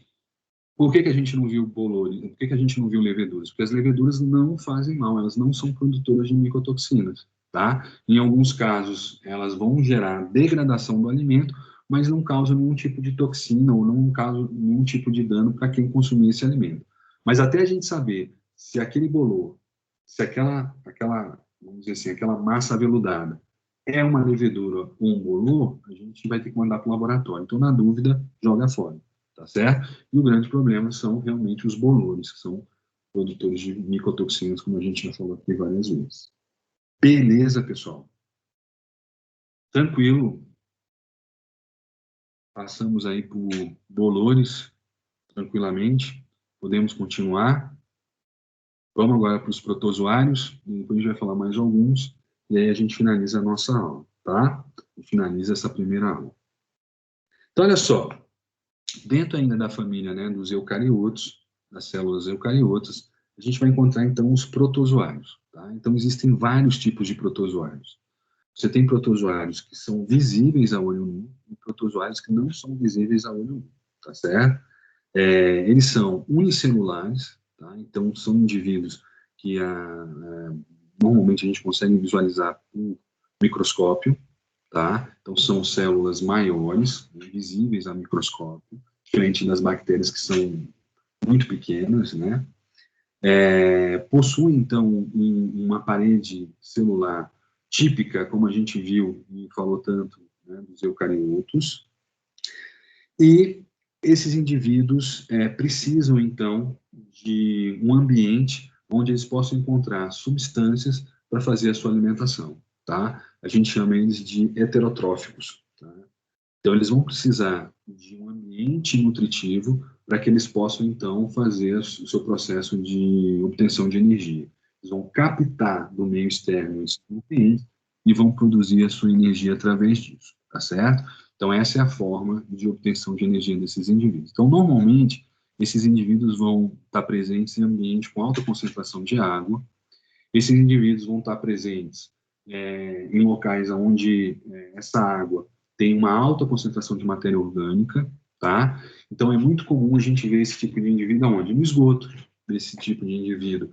por que a gente não viu bolores? Por que a gente não viu leveduras? Porque as leveduras não fazem mal, elas não são produtoras de micotoxinas, tá? Em alguns casos, elas vão gerar degradação do alimento, mas não causam nenhum tipo de toxina ou não causam nenhum tipo de dano para quem consumir esse alimento. Mas até a gente saber se aquele bolor, se aquela, vamos dizer assim, aquela massa aveludada é uma levedura ou um bolor, a gente vai ter que mandar para o laboratório. Então, na dúvida, joga fora, tá certo? E o grande problema são realmente os bolores, que são produtores de micotoxinas, como a gente já falou aqui várias vezes. Beleza, pessoal? Tranquilo. Passamos aí por bolores, tranquilamente. Podemos continuar. Vamos agora para os protozoários, e depois a gente vai falar mais alguns, e aí a gente finaliza a nossa aula, tá? E finaliza essa primeira aula. Então, olha só, dentro ainda da família, né, dos eucariotos, das células eucariotas, a gente vai encontrar, então, os protozoários, tá? Então, existem vários tipos de protozoários. Você tem protozoários que são visíveis a olho nu e protozoários que não são visíveis a olho nu, tá certo? Eles são unicelulares, tá? Então são indivíduos que normalmente a gente consegue visualizar por microscópio, tá? Então são células maiores, visíveis a microscópio, diferente das bactérias que são muito pequenas, né? Possuem então uma parede celular típica, como a gente viu e falou tanto, né, dos eucariotos, e esses indivíduos precisam, então, de um ambiente onde eles possam encontrar substâncias para fazer a sua alimentação, tá? A gente chama eles de heterotróficos, tá? Então, eles vão precisar de um ambiente nutritivo para que eles possam, então, fazer o seu processo de obtenção de energia. Eles vão captar do meio externo esses nutrientes e vão produzir a sua energia através disso, tá certo? Então, essa é a forma de obtenção de energia desses indivíduos. Então, normalmente, esses indivíduos vão estar presentes em ambientes com alta concentração de água. Esses indivíduos vão estar presentes em locais onde essa água tem uma alta concentração de matéria orgânica, tá? Então, é muito comum a gente ver esse tipo de indivíduo onde? No esgoto, desse tipo de indivíduo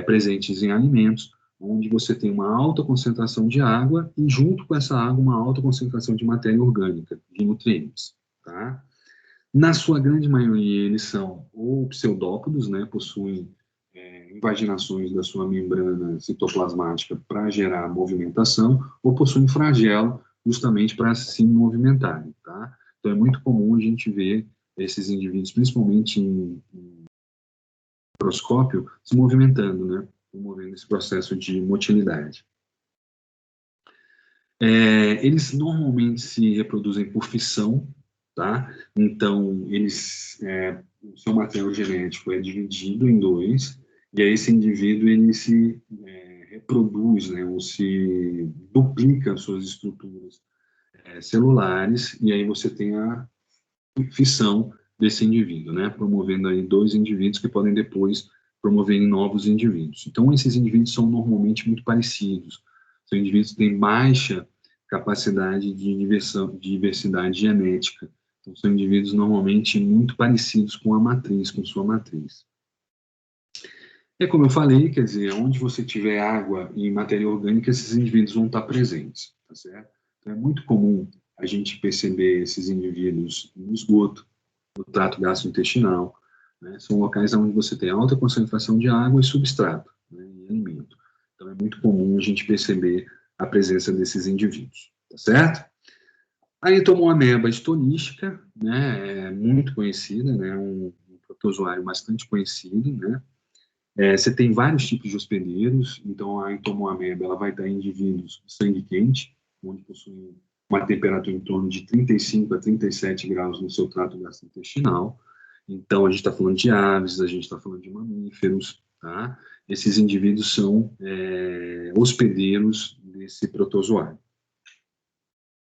presentes em alimentos, onde você tem uma alta concentração de água e, junto com essa água, uma alta concentração de matéria orgânica, de nutrientes, tá? Na sua grande maioria, eles são ou pseudópodos, né, possuem invaginações da sua membrana citoplasmática para gerar movimentação, ou possuem flagelo justamente para se movimentarem, tá? Então, é muito comum a gente ver esses indivíduos, principalmente em microscópio, se movimentando, né? Promovendo esse processo de motilidade. Eles normalmente se reproduzem por fissão, tá? Então, o seu material genético é dividido em dois, e aí esse indivíduo, ele se reproduz, né? Ou se duplica suas estruturas celulares, e aí você tem a fissão desse indivíduo, né? Promovendo aí dois indivíduos que podem depois promover novos indivíduos. Então, esses indivíduos são normalmente muito parecidos. São indivíduos que têm baixa capacidade de diversidade genética. Então, são indivíduos normalmente muito parecidos com a matriz, com sua matriz. Como eu falei, quer dizer, onde você tiver água e matéria orgânica, esses indivíduos vão estar presentes, tá certo? Então, é muito comum a gente perceber esses indivíduos no esgoto, no trato gastrointestinal, né? São locais onde você tem alta concentração de água e substrato, né, e alimento. Então, é muito comum a gente perceber a presença desses indivíduos, tá certo? A entomoameba estonística, né, é muito conhecida, né, um protozoário bastante conhecido, né. Você tem vários tipos de hospedeiros, então a entomoameba ela vai dar indivíduos de sangue quente, onde possuem uma temperatura em torno de 35 a 37 graus no seu trato gastrointestinal. Então, a gente está falando de aves, a gente está falando de mamíferos, tá? Esses indivíduos são hospedeiros desse protozoário.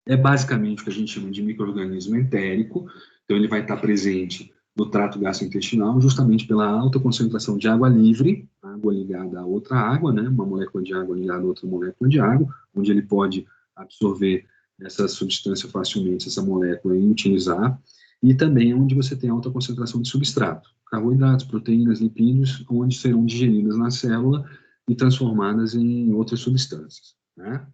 é basicamente o que a gente chama de micro-organismo entérico. Então, ele vai estar presente no trato gastrointestinal, justamente pela alta concentração de água livre, água ligada a outra água, né, uma molécula de água ligada a outra molécula de água, onde ele pode absorver essa substância facilmente, essa molécula, e utilizar, e também onde você tem alta concentração de substrato, carboidratos, proteínas, lipídios, onde serão digeridas na célula e transformadas em outras substâncias, né?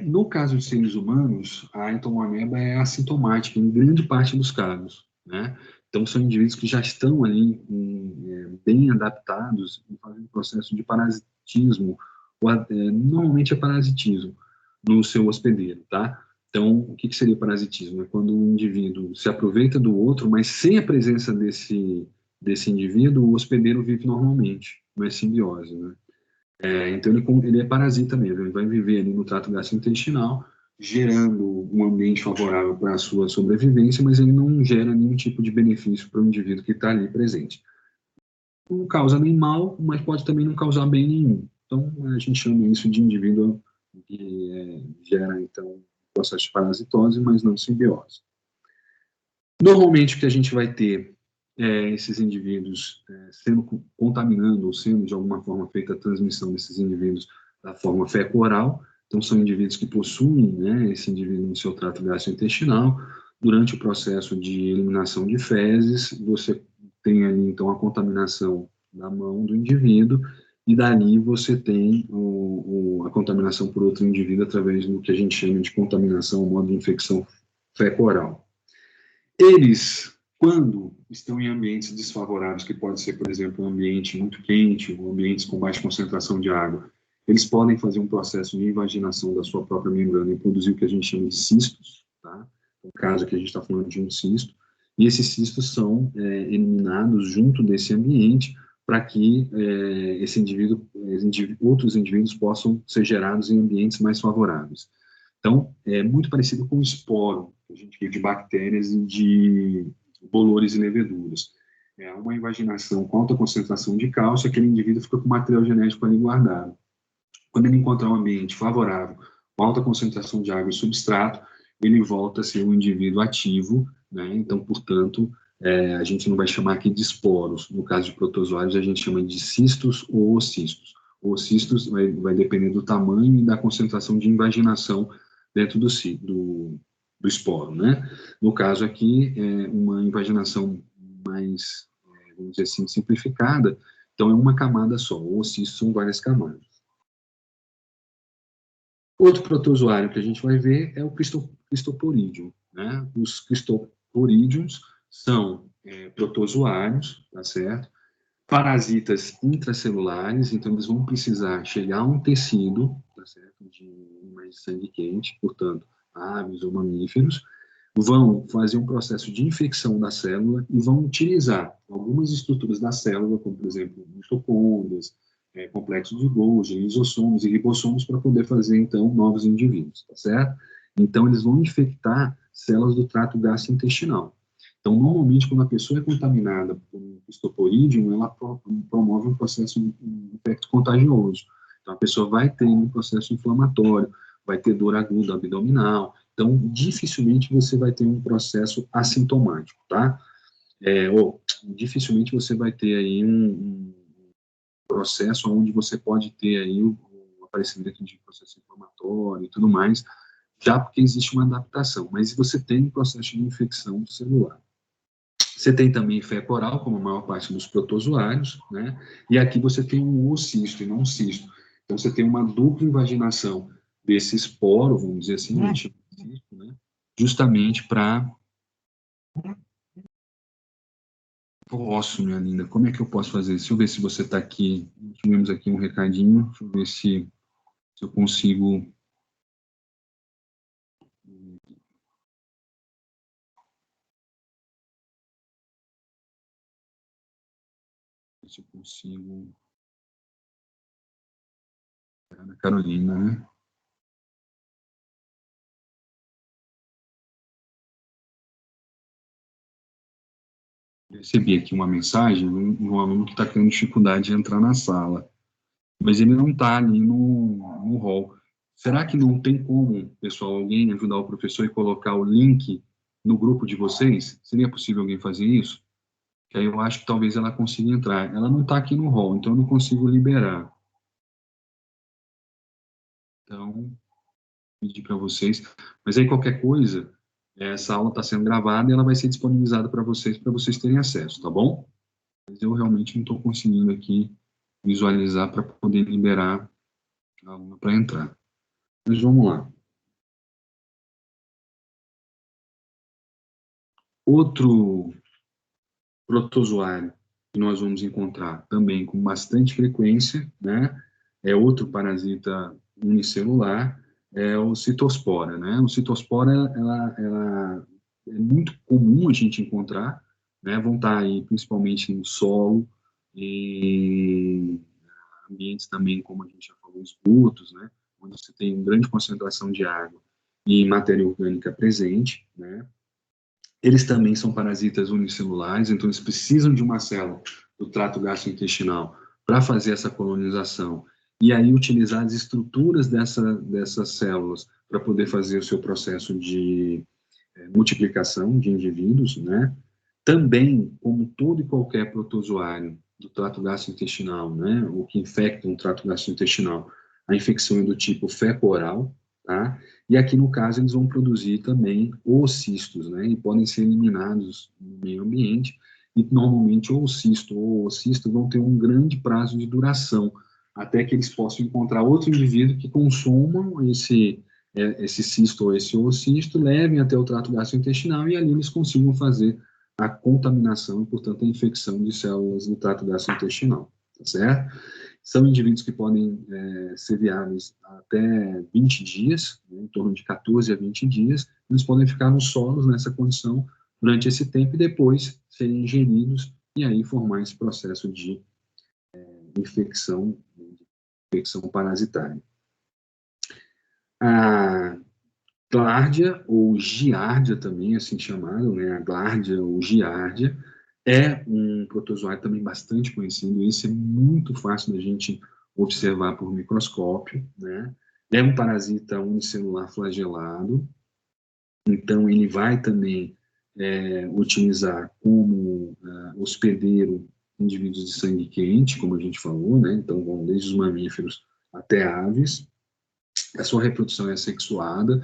No caso de seres humanos, a entomoameba é assintomática em grande parte dos casos, né? Então, são indivíduos que já estão ali bem adaptados em fazer um processo de parasitismo, normalmente é parasitismo, no seu hospedeiro, tá? Então, o que seria parasitismo? É quando um indivíduo se aproveita do outro, mas sem a presença desse indivíduo, o hospedeiro vive normalmente, não é simbiose, né? Então, ele é parasita mesmo, ele vai viver ali no trato gastrointestinal, gerando um ambiente favorável para a sua sobrevivência, mas ele não gera nenhum tipo de benefício para o indivíduo que está ali presente. Não causa nem mal, mas pode também não causar bem nenhum. Então, a gente chama isso de indivíduo que gera, então, processo de parasitose, mas não simbiose. Normalmente, o que a gente vai ter esses indivíduos sendo contaminando ou sendo de alguma forma feita a transmissão desses indivíduos da forma fecal-oral. Então, são indivíduos que possuem, né, esse indivíduo no seu trato gastrointestinal. Durante o processo de eliminação de fezes, você tem ali, então, a contaminação da mão do indivíduo, e dali você tem a contaminação por outro indivíduo através do que a gente chama de contaminação, modo de infecção fecal-oral. Eles, quando estão em ambientes desfavoráveis, que pode ser, por exemplo, um ambiente muito quente, ou ambientes com baixa concentração de água, eles podem fazer um processo de invaginação da sua própria membrana e produzir o que a gente chama de cistos, tá? No caso aqui a gente está falando de um cisto, e esses cistos são eliminados junto desse ambiente para que outros indivíduos possam ser gerados em ambientes mais favoráveis. Então, é muito parecido com o esporo, que a gente vê de bactérias e de bolores e leveduras. É uma invaginação com alta concentração de cálcio, aquele indivíduo fica com material genético ali guardado. Quando ele encontrar um ambiente favorável, com alta concentração de água e substrato, ele volta a ser um indivíduo ativo, né? Então, portanto, a gente não vai chamar aqui de esporos. No caso de protozoários, a gente chama de cistos ou ocistos. O ocistos vai depender do tamanho e da concentração de invaginação dentro do esporo, né? No caso aqui, uma invaginação mais, vamos dizer assim, simplificada, então é uma camada só. O ocistos são várias camadas. Outro protozoário que a gente vai ver é o Cristoporídeo, né? Os Cristoporídeos são protozoários, tá certo? Parasitas intracelulares, então eles vão precisar chegar a um tecido, tá certo? De animais de sangue quente, portanto, aves ou mamíferos, vão fazer um processo de infecção da célula e vão utilizar algumas estruturas da célula, como, por exemplo, mitocôndrias, complexo de Golgi, lisossomos e ribossomos, para poder fazer, então, novos indivíduos, tá certo? Então, eles vão infectar células do trato gastrointestinal. Então, normalmente, quando a pessoa é contaminada por um Cristoporídeo, ela promove um processo de infecto contagioso. Então, a pessoa vai ter um processo inflamatório, vai ter dor aguda abdominal. Então, dificilmente você vai ter um processo assintomático, tá? Ou dificilmente você vai ter aí um processo onde você pode ter aí o aparecimento de processo inflamatório e tudo mais, já porque existe uma adaptação, mas você tem um processo de infecção celular. Você tem também fecal oral, como a maior parte dos protozoários, né? E aqui você tem um oocisto e não um cisto. Então, você tem uma dupla invaginação desse esporo, vamos dizer assim, né? Justamente para... Posso, minha linda, como é que eu posso fazer? Deixa eu ver se você está aqui. Tivemos aqui um recadinho, deixa eu ver se eu consigo... Se eu consigo... Ana Carolina, né? Recebi aqui uma mensagem de um aluno que está tendo dificuldade de entrar na sala, mas ele não está ali no hall. Será que não tem como, pessoal, alguém ajudar o professor e colocar o link no grupo de vocês? Seria possível alguém fazer isso? Que aí eu acho que talvez ela consiga entrar. Ela não está aqui no hall, então eu não consigo liberar. Então, pedir para vocês. Mas aí qualquer coisa, essa aula está sendo gravada e ela vai ser disponibilizada para vocês terem acesso, tá bom? Mas eu realmente não estou conseguindo aqui visualizar para poder liberar a aluna para entrar. Mas vamos lá. Outro protozoário que nós vamos encontrar também com bastante frequência, né? É outro parasita unicelular, é o citospora, né? O citospora, ela é muito comum a gente encontrar, né? Vão estar aí principalmente no solo e ambientes também, como a gente já falou, esgotos, né? Onde você tem grande concentração de água e matéria orgânica presente, né? Eles também são parasitas unicelulares, então eles precisam de uma célula do trato gastrointestinal para fazer essa colonização e aí utilizar as estruturas dessas células para poder fazer o seu processo de multiplicação de indivíduos, né? Também, como todo e qualquer protozoário do trato gastrointestinal, né, o que infecta um trato gastrointestinal, a infecção é do tipo feco-oral, tá? E aqui, no caso, eles vão produzir também oocistos, né, e podem ser eliminados no meio ambiente, e normalmente ou o cisto ou o oocisto vão ter um grande prazo de duração, até que eles possam encontrar outro indivíduo que consumam esse cisto ou esse oocisto, levem até o trato gastrointestinal e ali eles consigam fazer a contaminação e, portanto, a infecção de células do trato gastrointestinal, tá certo? São indivíduos que podem ser viáveis até 20 dias, né, em torno de 14 a 20 dias, eles podem ficar nos solos nessa condição durante esse tempo e depois serem ingeridos e aí formar esse processo de infecção parasitária. A Giardia, ou Giardia também, assim chamado, né? A Giardia ou Giardia, é um protozoário também bastante conhecido, esse é muito fácil da gente observar por microscópio, né? É um parasita unicelular flagelado, então ele vai também utilizar como hospedeiro indivíduos de sangue quente, como a gente falou, né? Então vão desde os mamíferos até aves. A sua reprodução é assexuada,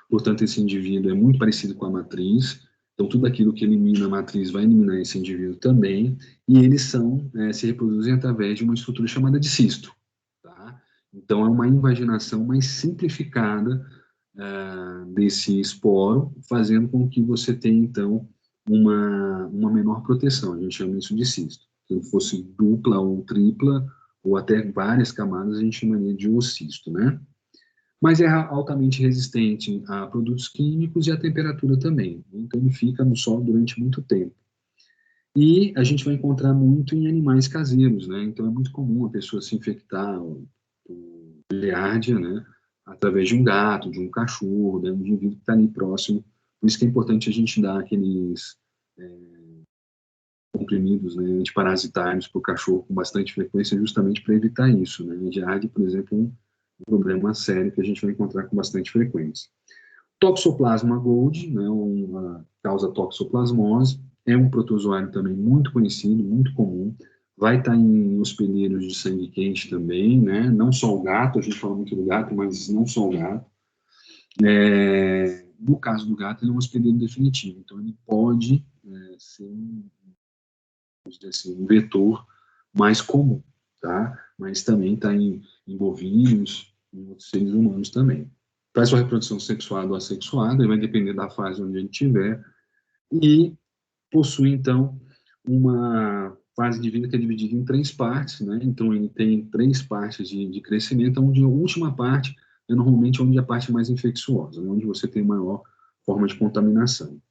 portanto, esse indivíduo é muito parecido com a matriz, então tudo aquilo que elimina a matriz vai eliminar esse indivíduo também, e eles se reproduzem através de uma estrutura chamada de cisto, tá? Então, é uma invaginação mais simplificada desse esporo, fazendo com que você tenha, então, uma menor proteção, a gente chama isso de cisto. Se fosse dupla ou tripla, ou até várias camadas, a gente chamaria de oocisto, né? Mas é altamente resistente a produtos químicos e à temperatura também. Então, ele fica no solo durante muito tempo. E a gente vai encontrar muito em animais caseiros, né? Então, é muito comum a pessoa se infectar por Giardia, né? Através de um gato, de um cachorro, né? Um indivíduo que está ali próximo. Por isso que é importante a gente dar aqueles comprimidos, né, antiparasitários para o cachorro com bastante frequência, justamente para evitar isso, né? A Giardia, por exemplo, é um problema sério que a gente vai encontrar com bastante frequência. Toxoplasma gold, né, uma causa toxoplasmose, é um protozoário também muito conhecido, muito comum, vai estar em hospedeiros de sangue quente também, né, não só o gato, a gente fala muito do gato, mas não só o gato. No caso do gato, ele é um hospedeiro definitivo, então ele pode ser um vetor mais comum, tá? Mas também está em bovinos, em outros seres humanos também. Faz sua reprodução sexuada ou assexuada, vai depender da fase onde ele estiver, e possui, então, uma fase de vida que é dividida em 3 partes, né? Então, ele tem 3 partes de crescimento, onde a última parte é normalmente onde é a parte mais infecciosa, né? Onde você tem maior forma de contaminação.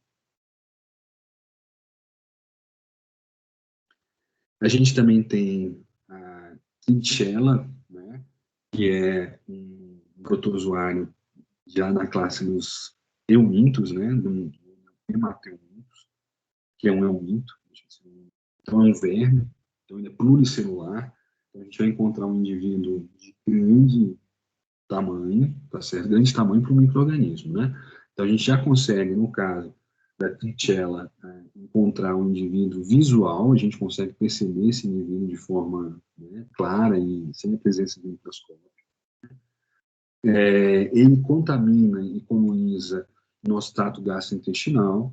A gente também tem a Klebsiella, né? Que é um protozoário já na classe dos eumintos, né? Do hemateumintos, que é um euminto. Então, é um verme, então ele é pluricelular. Então, a gente vai encontrar um indivíduo de grande tamanho, tá certo? Grande tamanho para o micro-organismo, né? Então, a gente já consegue, no caso da Klebsiella, encontrar um indivíduo visual, a gente consegue perceber esse indivíduo de forma, né, clara e sem a presença do microscópio. Ele contamina e coloniza nosso trato gastrointestinal,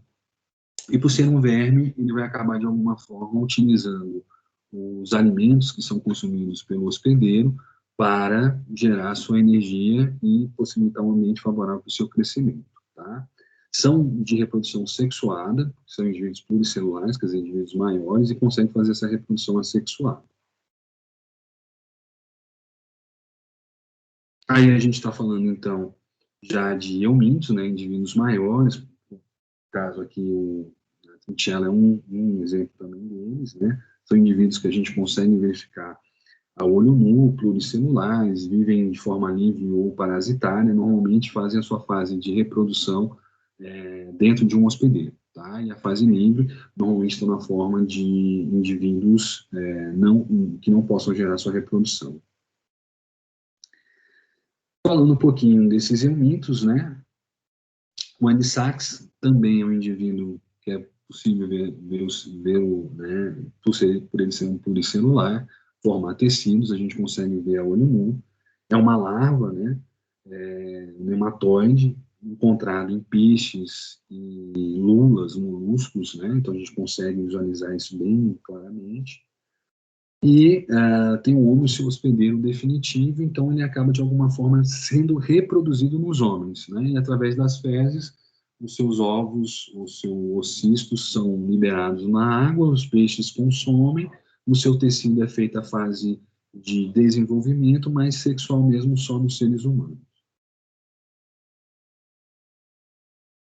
e por ser um verme, ele vai acabar de alguma forma utilizando os alimentos que são consumidos pelo hospedeiro para gerar sua energia e possibilitar um ambiente favorável para o seu crescimento, tá? São de reprodução sexuada, são indivíduos pluricelulares, quer dizer, indivíduos maiores, e conseguem fazer essa reprodução assexuada. Aí a gente está falando, então, já de eumintos, né, indivíduos maiores, no caso aqui, a Klebsiella é um exemplo também deles, né, são indivíduos que a gente consegue verificar a olho nu, pluricelulares, vivem de forma livre ou parasitária, normalmente fazem a sua fase de reprodução dentro de um hospedeiro, tá? E a fase livre normalmente está na forma de indivíduos que não possam gerar sua reprodução. Falando um pouquinho desses eumintos, né? O anissax também é um indivíduo que é possível ver né, por ele ser um pluricelular, formar tecidos, a gente consegue ver a olho nu. É uma larva, né? Um nematóide, encontrado em peixes e lulas, moluscos, né? Então a gente consegue visualizar isso bem claramente. E tem o ovo seu hospedeiro definitivo, então ele acaba de alguma forma sendo reproduzido nos homens, né? E através das fezes, os seus ovos, os seus cistos são liberados na água, os peixes consomem, no seu tecido é feita a fase de desenvolvimento, mas sexual mesmo só nos seres humanos.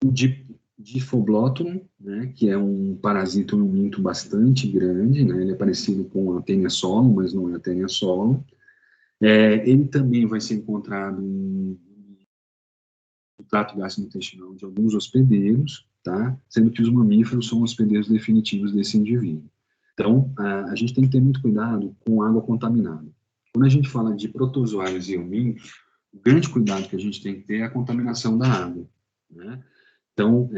O Diphoblóton, né, que é um parasita euminto bastante grande, né, ele é parecido com a Taenia solum, mas não é a Taenia solum. Ele também vai ser encontrado no trato gastrointestinal de alguns hospedeiros, tá? Sendo que os mamíferos são hospedeiros definitivos desse indivíduo. Então, a gente tem que ter muito cuidado com água contaminada. Quando a gente fala de protozoários e eumintos, o grande cuidado que a gente tem que ter é a contaminação da água, né? Então,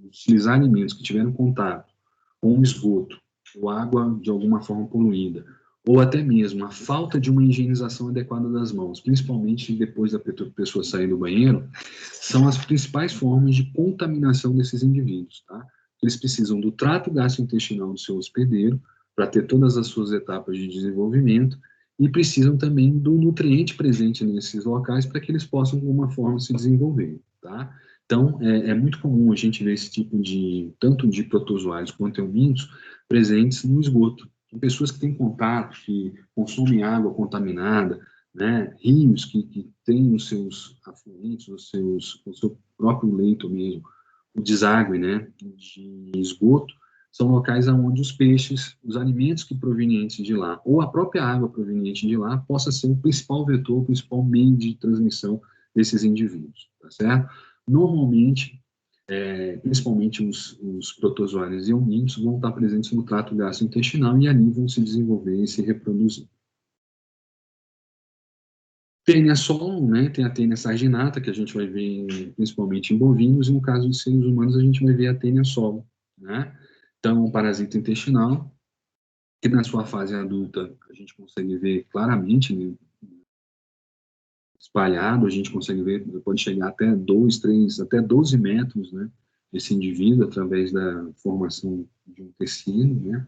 utilizar alimentos que tiveram contato com o esgoto, ou água de alguma forma poluída, ou até mesmo a falta de uma higienização adequada das mãos, principalmente depois da pessoa sair do banheiro, são as principais formas de contaminação desses indivíduos, tá? Eles precisam do trato gastrointestinal do seu hospedeiro para ter todas as suas etapas de desenvolvimento e precisam também do nutriente presente nesses locais para que eles possam, de alguma forma, se desenvolver, tá? Então, é muito comum a gente ver esse tipo de, tanto de protozoários quanto eumintos, presentes no esgoto. Tem pessoas que têm contato, que consomem água contaminada, né, rios que têm os seus afluentes, o seu próprio leito mesmo, o deságue, né, de esgoto, são locais onde os peixes, os alimentos que provenientes de lá, ou a própria água proveniente de lá, possa ser o principal vetor, o principal meio de transmissão desses indivíduos, tá certo? Normalmente, principalmente os protozoários e eumintos vão estar presentes no trato gastrointestinal e ali vão se desenvolver e se reproduzir. Taenia solum, né, tem a Taenia sarginata, que a gente vai ver principalmente em bovinos, e no caso de seres humanos a gente vai ver a Taenia solum, né? Então, um parasita intestinal, que na sua fase adulta a gente consegue ver claramente, né, espalhado, a gente consegue ver, pode chegar até 2, 3, até 12 metros, né, esse indivíduo, através da formação de um tecido, né.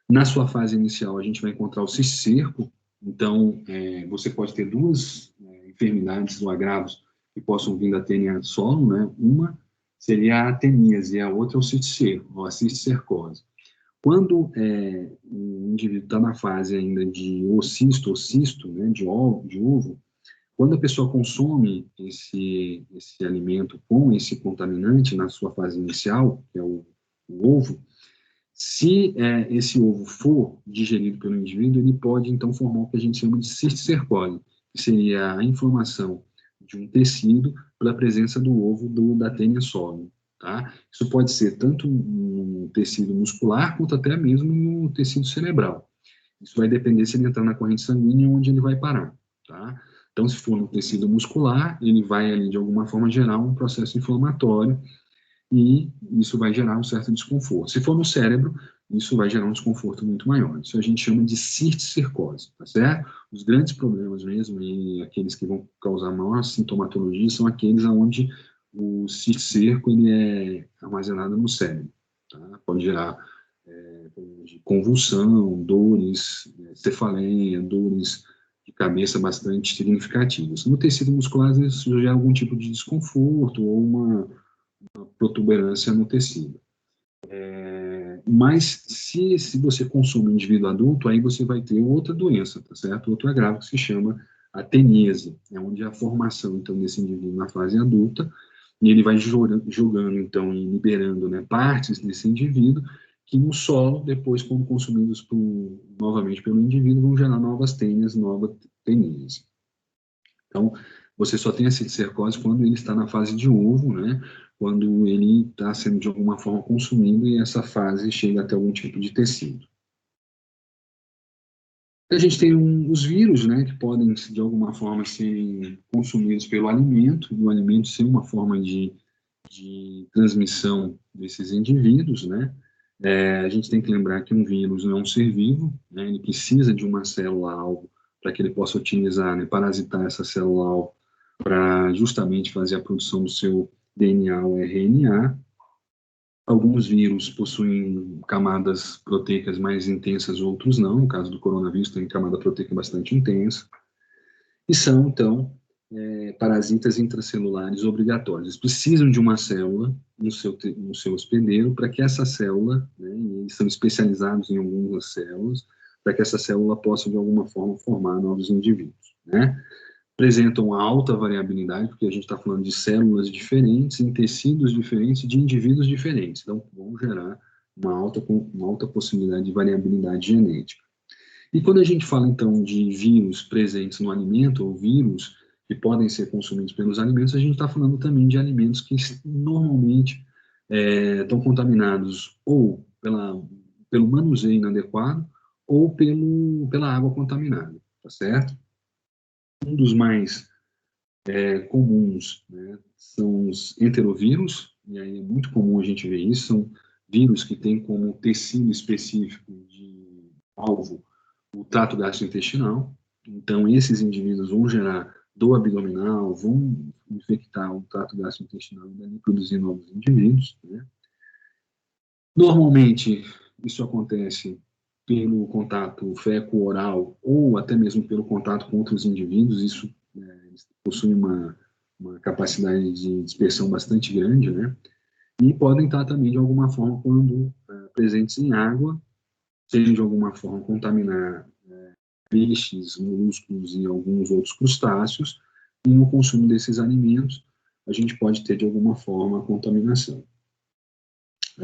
Na sua fase inicial, a gente vai encontrar o cisticerco, então, você pode ter duas enfermidades ou agravos que possam vir da Taenia solum, né, uma seria a ateníase e a outra é o cisticerco, ou a cisticercose. Quando o indivíduo está na fase ainda de oocysto, né, de ovo, quando a pessoa consome esse alimento com esse contaminante na sua fase inicial, que é o ovo, se esse ovo for digerido pelo indivíduo, ele pode então formar o que a gente chama de cisticercose, que seria a inflamação de um tecido pela presença do ovo da Taenia solum, tá? Isso pode ser tanto no tecido muscular quanto até mesmo no tecido cerebral. Isso vai depender se ele entrar na corrente sanguínea onde ele vai parar, tá? Então, se for no tecido muscular, ele vai ali, de alguma forma, gerar um processo inflamatório e isso vai gerar um certo desconforto. Se for no cérebro, isso vai gerar um desconforto muito maior. Isso a gente chama de cisticercose, tá certo? Os grandes problemas mesmo, e aqueles que vão causar maior sintomatologia, são aqueles onde o cisticerco ele é armazenado no cérebro. Tá? Pode gerar convulsão, dores, cefaleia, dores de cabeça bastante significativas. No tecido muscular, isso gera algum tipo de desconforto ou uma protuberância no tecido. Mas se você consome um indivíduo adulto, aí você vai ter outra doença, tá certo? Outro agravo que se chama ateníase, onde a formação, então, desse indivíduo na fase adulta, e ele vai jogando, então, e liberando, né, partes desse indivíduo, que no solo, depois, quando consumidos novamente pelo indivíduo, vão gerar novas tênias, nova teníase. Então, você só tem a cisticercose quando ele está na fase de ovo, né? Quando ele está sendo de alguma forma consumido e essa fase chega até algum tipo de tecido. A gente tem os vírus, né, que podem de alguma forma ser consumidos pelo alimento, e o alimento ser uma forma de transmissão desses indivíduos, né? A gente tem que lembrar que um vírus não é um ser vivo, né? Ele precisa de uma célula-alvo para que ele possa utilizar, né, parasitar essa célula-alvo para justamente fazer a produção do seu DNA ou RNA. Alguns vírus possuem camadas proteicas mais intensas, outros não. No caso do coronavírus, tem camada proteica bastante intensa. E são, então, parasitas intracelulares obrigatórios. Eles precisam de uma célula no seu hospedeiro para que essa célula, né, e eles são especializados em algumas células, para que essa célula possa, de alguma forma, formar novos indivíduos, né? Apresentam alta variabilidade, porque a gente está falando de células diferentes, em tecidos diferentes, de indivíduos diferentes. Então, vão gerar uma alta possibilidade de variabilidade genética. E quando a gente fala, então, de vírus presentes no alimento, ou vírus que podem ser consumidos pelos alimentos, a gente está falando também de alimentos que normalmente estão contaminados ou pelo manuseio inadequado ou pela água contaminada, tá certo? Um dos mais comuns, né, são os enterovírus, e aí é muito comum a gente ver isso, são vírus que têm como tecido específico de alvo o trato gastrointestinal. Então, esses indivíduos vão gerar dor abdominal, vão infectar o trato gastrointestinal e dali produzir novos indivíduos, né? Normalmente, isso acontece pelo contato feco-oral ou até mesmo pelo contato com outros indivíduos. Isso possui uma capacidade de dispersão bastante grande, né? E podem estar também, de alguma forma, quando presentes em água, sejam de alguma forma contaminar peixes, moluscos e alguns outros crustáceos, e no consumo desses alimentos, a gente pode ter, de alguma forma, a contaminação.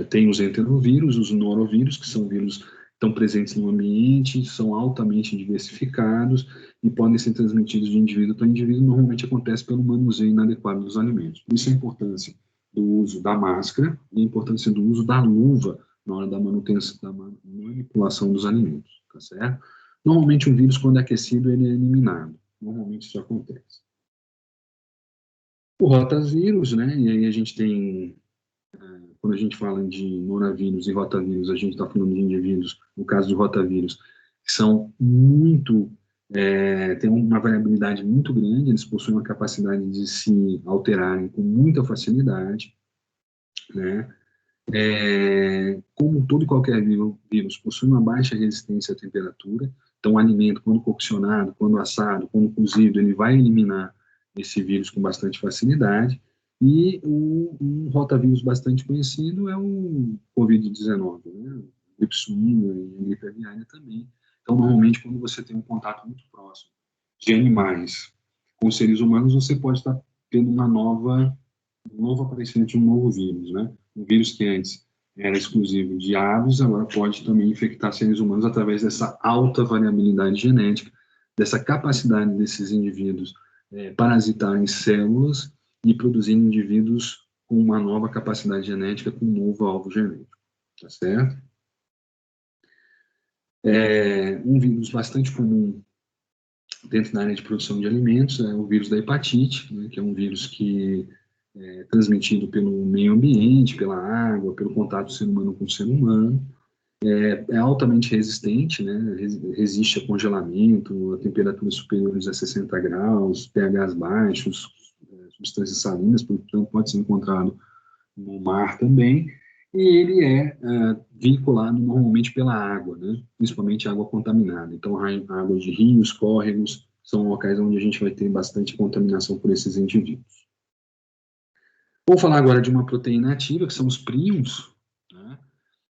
Tem os enterovírus, os norovírus, que são vírus que estão presentes no ambiente, são altamente diversificados e podem ser transmitidos de indivíduo para indivíduo. Normalmente acontece pelo manuseio inadequado dos alimentos. Por isso a importância do uso da máscara e a importância do uso da luva na hora da manutenção, da manipulação dos alimentos, tá certo? Normalmente o vírus, quando é aquecido, ele é eliminado. Normalmente isso acontece. O rotavírus, né? E aí a gente tem, quando a gente fala de noravírus e rotavírus, a gente está falando de indivíduos, no caso de rotavírus, que são têm uma variabilidade muito grande, eles possuem uma capacidade de se alterarem com muita facilidade, né? Como todo e qualquer vírus, possui uma baixa resistência à temperatura. Então, o alimento, quando coccionado, quando assado, quando cozido, ele vai eliminar esse vírus com bastante facilidade. E um rotavírus bastante conhecido é o Covid-19, né? A gripe suína e a gripe aviária também. Então, normalmente, quando você tem um contato muito próximo de animais com seres humanos, você pode estar tendo um novo aparecimento de um novo vírus, né? Um vírus que antes era exclusivo de aves, agora pode também infectar seres humanos através dessa alta variabilidade genética, dessa capacidade desses indivíduos parasitarem células e produzirem indivíduos com uma nova capacidade genética, com um novo alvo genético, tá certo? Um vírus bastante comum dentro da área de produção de alimentos, é o vírus da hepatite, né, que é um vírus que é transmitido pelo meio ambiente, pela água, pelo contato do ser humano com o ser humano. É altamente resistente, né, resiste a congelamento, a temperaturas superiores a 60 graus, pHs baixos, substâncias salinas, portanto pode ser encontrado no mar também, e ele é vinculado normalmente pela água, né, principalmente água contaminada. Então, água de rios, córregos, são locais onde a gente vai ter bastante contaminação por esses indivíduos. Vou falar agora de uma proteína ativa, que são os prions.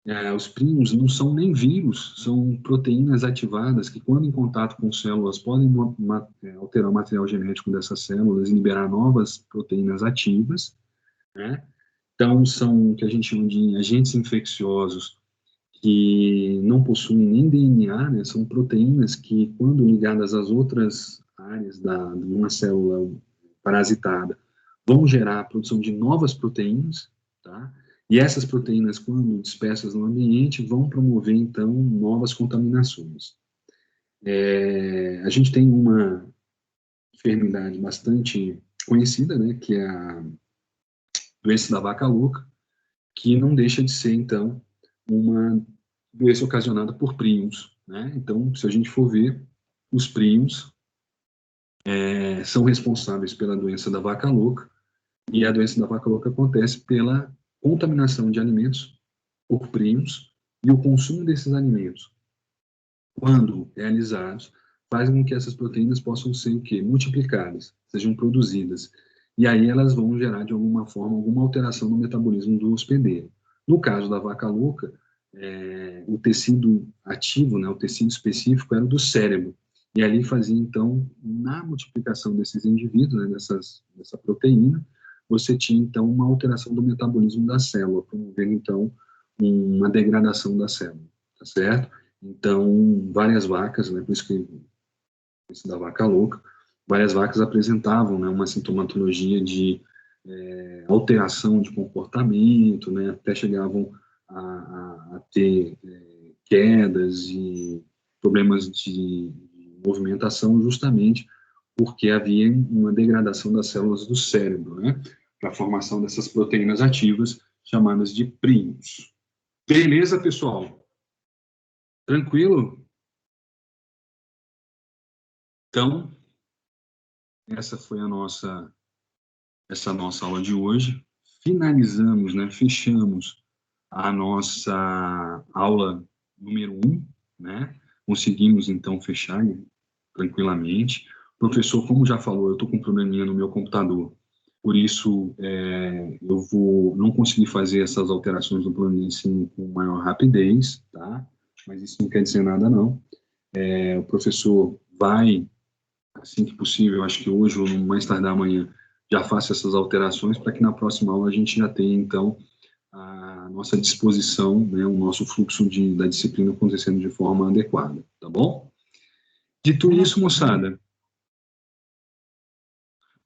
Né? Os prions não são nem vírus, são proteínas ativadas que, quando em contato com células, podem alterar o material genético dessas células e liberar novas proteínas ativas, né? Então, são o que a gente chama de agentes infecciosos que não possuem nem DNA, né? São proteínas que, quando ligadas às outras áreas de uma célula parasitada, vão gerar a produção de novas proteínas, tá? E essas proteínas, quando dispersas no ambiente, vão promover, então, novas contaminações. A gente tem uma enfermidade bastante conhecida, né, que é a doença da vaca louca, que não deixa de ser, então, uma doença ocasionada por prions, né? Então, se a gente for ver, os prions são responsáveis pela doença da vaca louca, e a doença da vaca louca acontece pela contaminação de alimentos por prions, e o consumo desses alimentos, quando realizados, faz com que essas proteínas possam ser o quê? Multiplicadas, sejam produzidas, e aí elas vão gerar, de alguma forma, alguma alteração no metabolismo do hospedeiro. No caso da vaca louca, o tecido ativo, né, o tecido específico, era do cérebro, e ali fazia, então, na multiplicação desses indivíduos, né, dessa proteína, você tinha, então, uma alteração do metabolismo da célula, promovendo, então, uma degradação da célula, tá certo? Então, várias vacas, né, por isso que esse da vaca louca, várias vacas apresentavam, né, uma sintomatologia de alteração de comportamento, né, até chegavam a ter quedas e problemas de movimentação, justamente porque havia uma degradação das células do cérebro, né, para a formação dessas proteínas ativas, chamadas de prions. Beleza, pessoal? Tranquilo? Então, essa foi essa nossa aula de hoje. Finalizamos, né, fechamos a nossa aula número 1, né? Conseguimos, então, fechar tranquilamente. O professor, como já falou, eu estou com um probleminha no meu computador, por isso eu não conseguir fazer essas alterações do plano de ensino com maior rapidez, tá? Mas isso não quer dizer nada, não. O professor vai, assim que possível, acho que hoje ou mais tarde da manhã, já faça essas alterações para que na próxima aula a gente já tenha, então, a nossa disposição, né, o nosso fluxo da disciplina acontecendo de forma adequada, tá bom? Dito isso, moçada,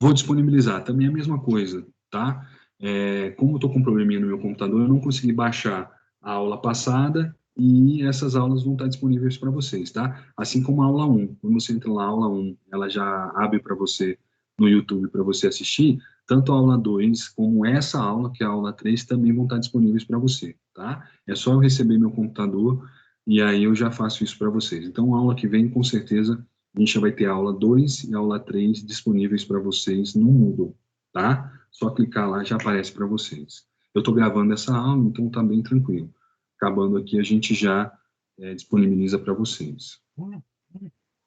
vou disponibilizar também a mesma coisa, tá? Como eu estou com um probleminha no meu computador, eu não consegui baixar a aula passada e essas aulas vão estar disponíveis para vocês, tá? Assim como a aula 1. Quando você entra na aula 1, ela já abre para você no YouTube para você assistir. Tanto a aula 2 como essa aula, que é a aula 3, também vão estar disponíveis para você, tá? É só eu receber meu computador e aí eu já faço isso para vocês. Então, a aula que vem, com certeza, a gente já vai ter a aula 2 e a aula 3 disponíveis para vocês no Moodle, tá? Só clicar lá, já aparece para vocês. Eu estou gravando essa aula, então tá bem tranquilo. Acabando aqui, a gente já disponibiliza para vocês.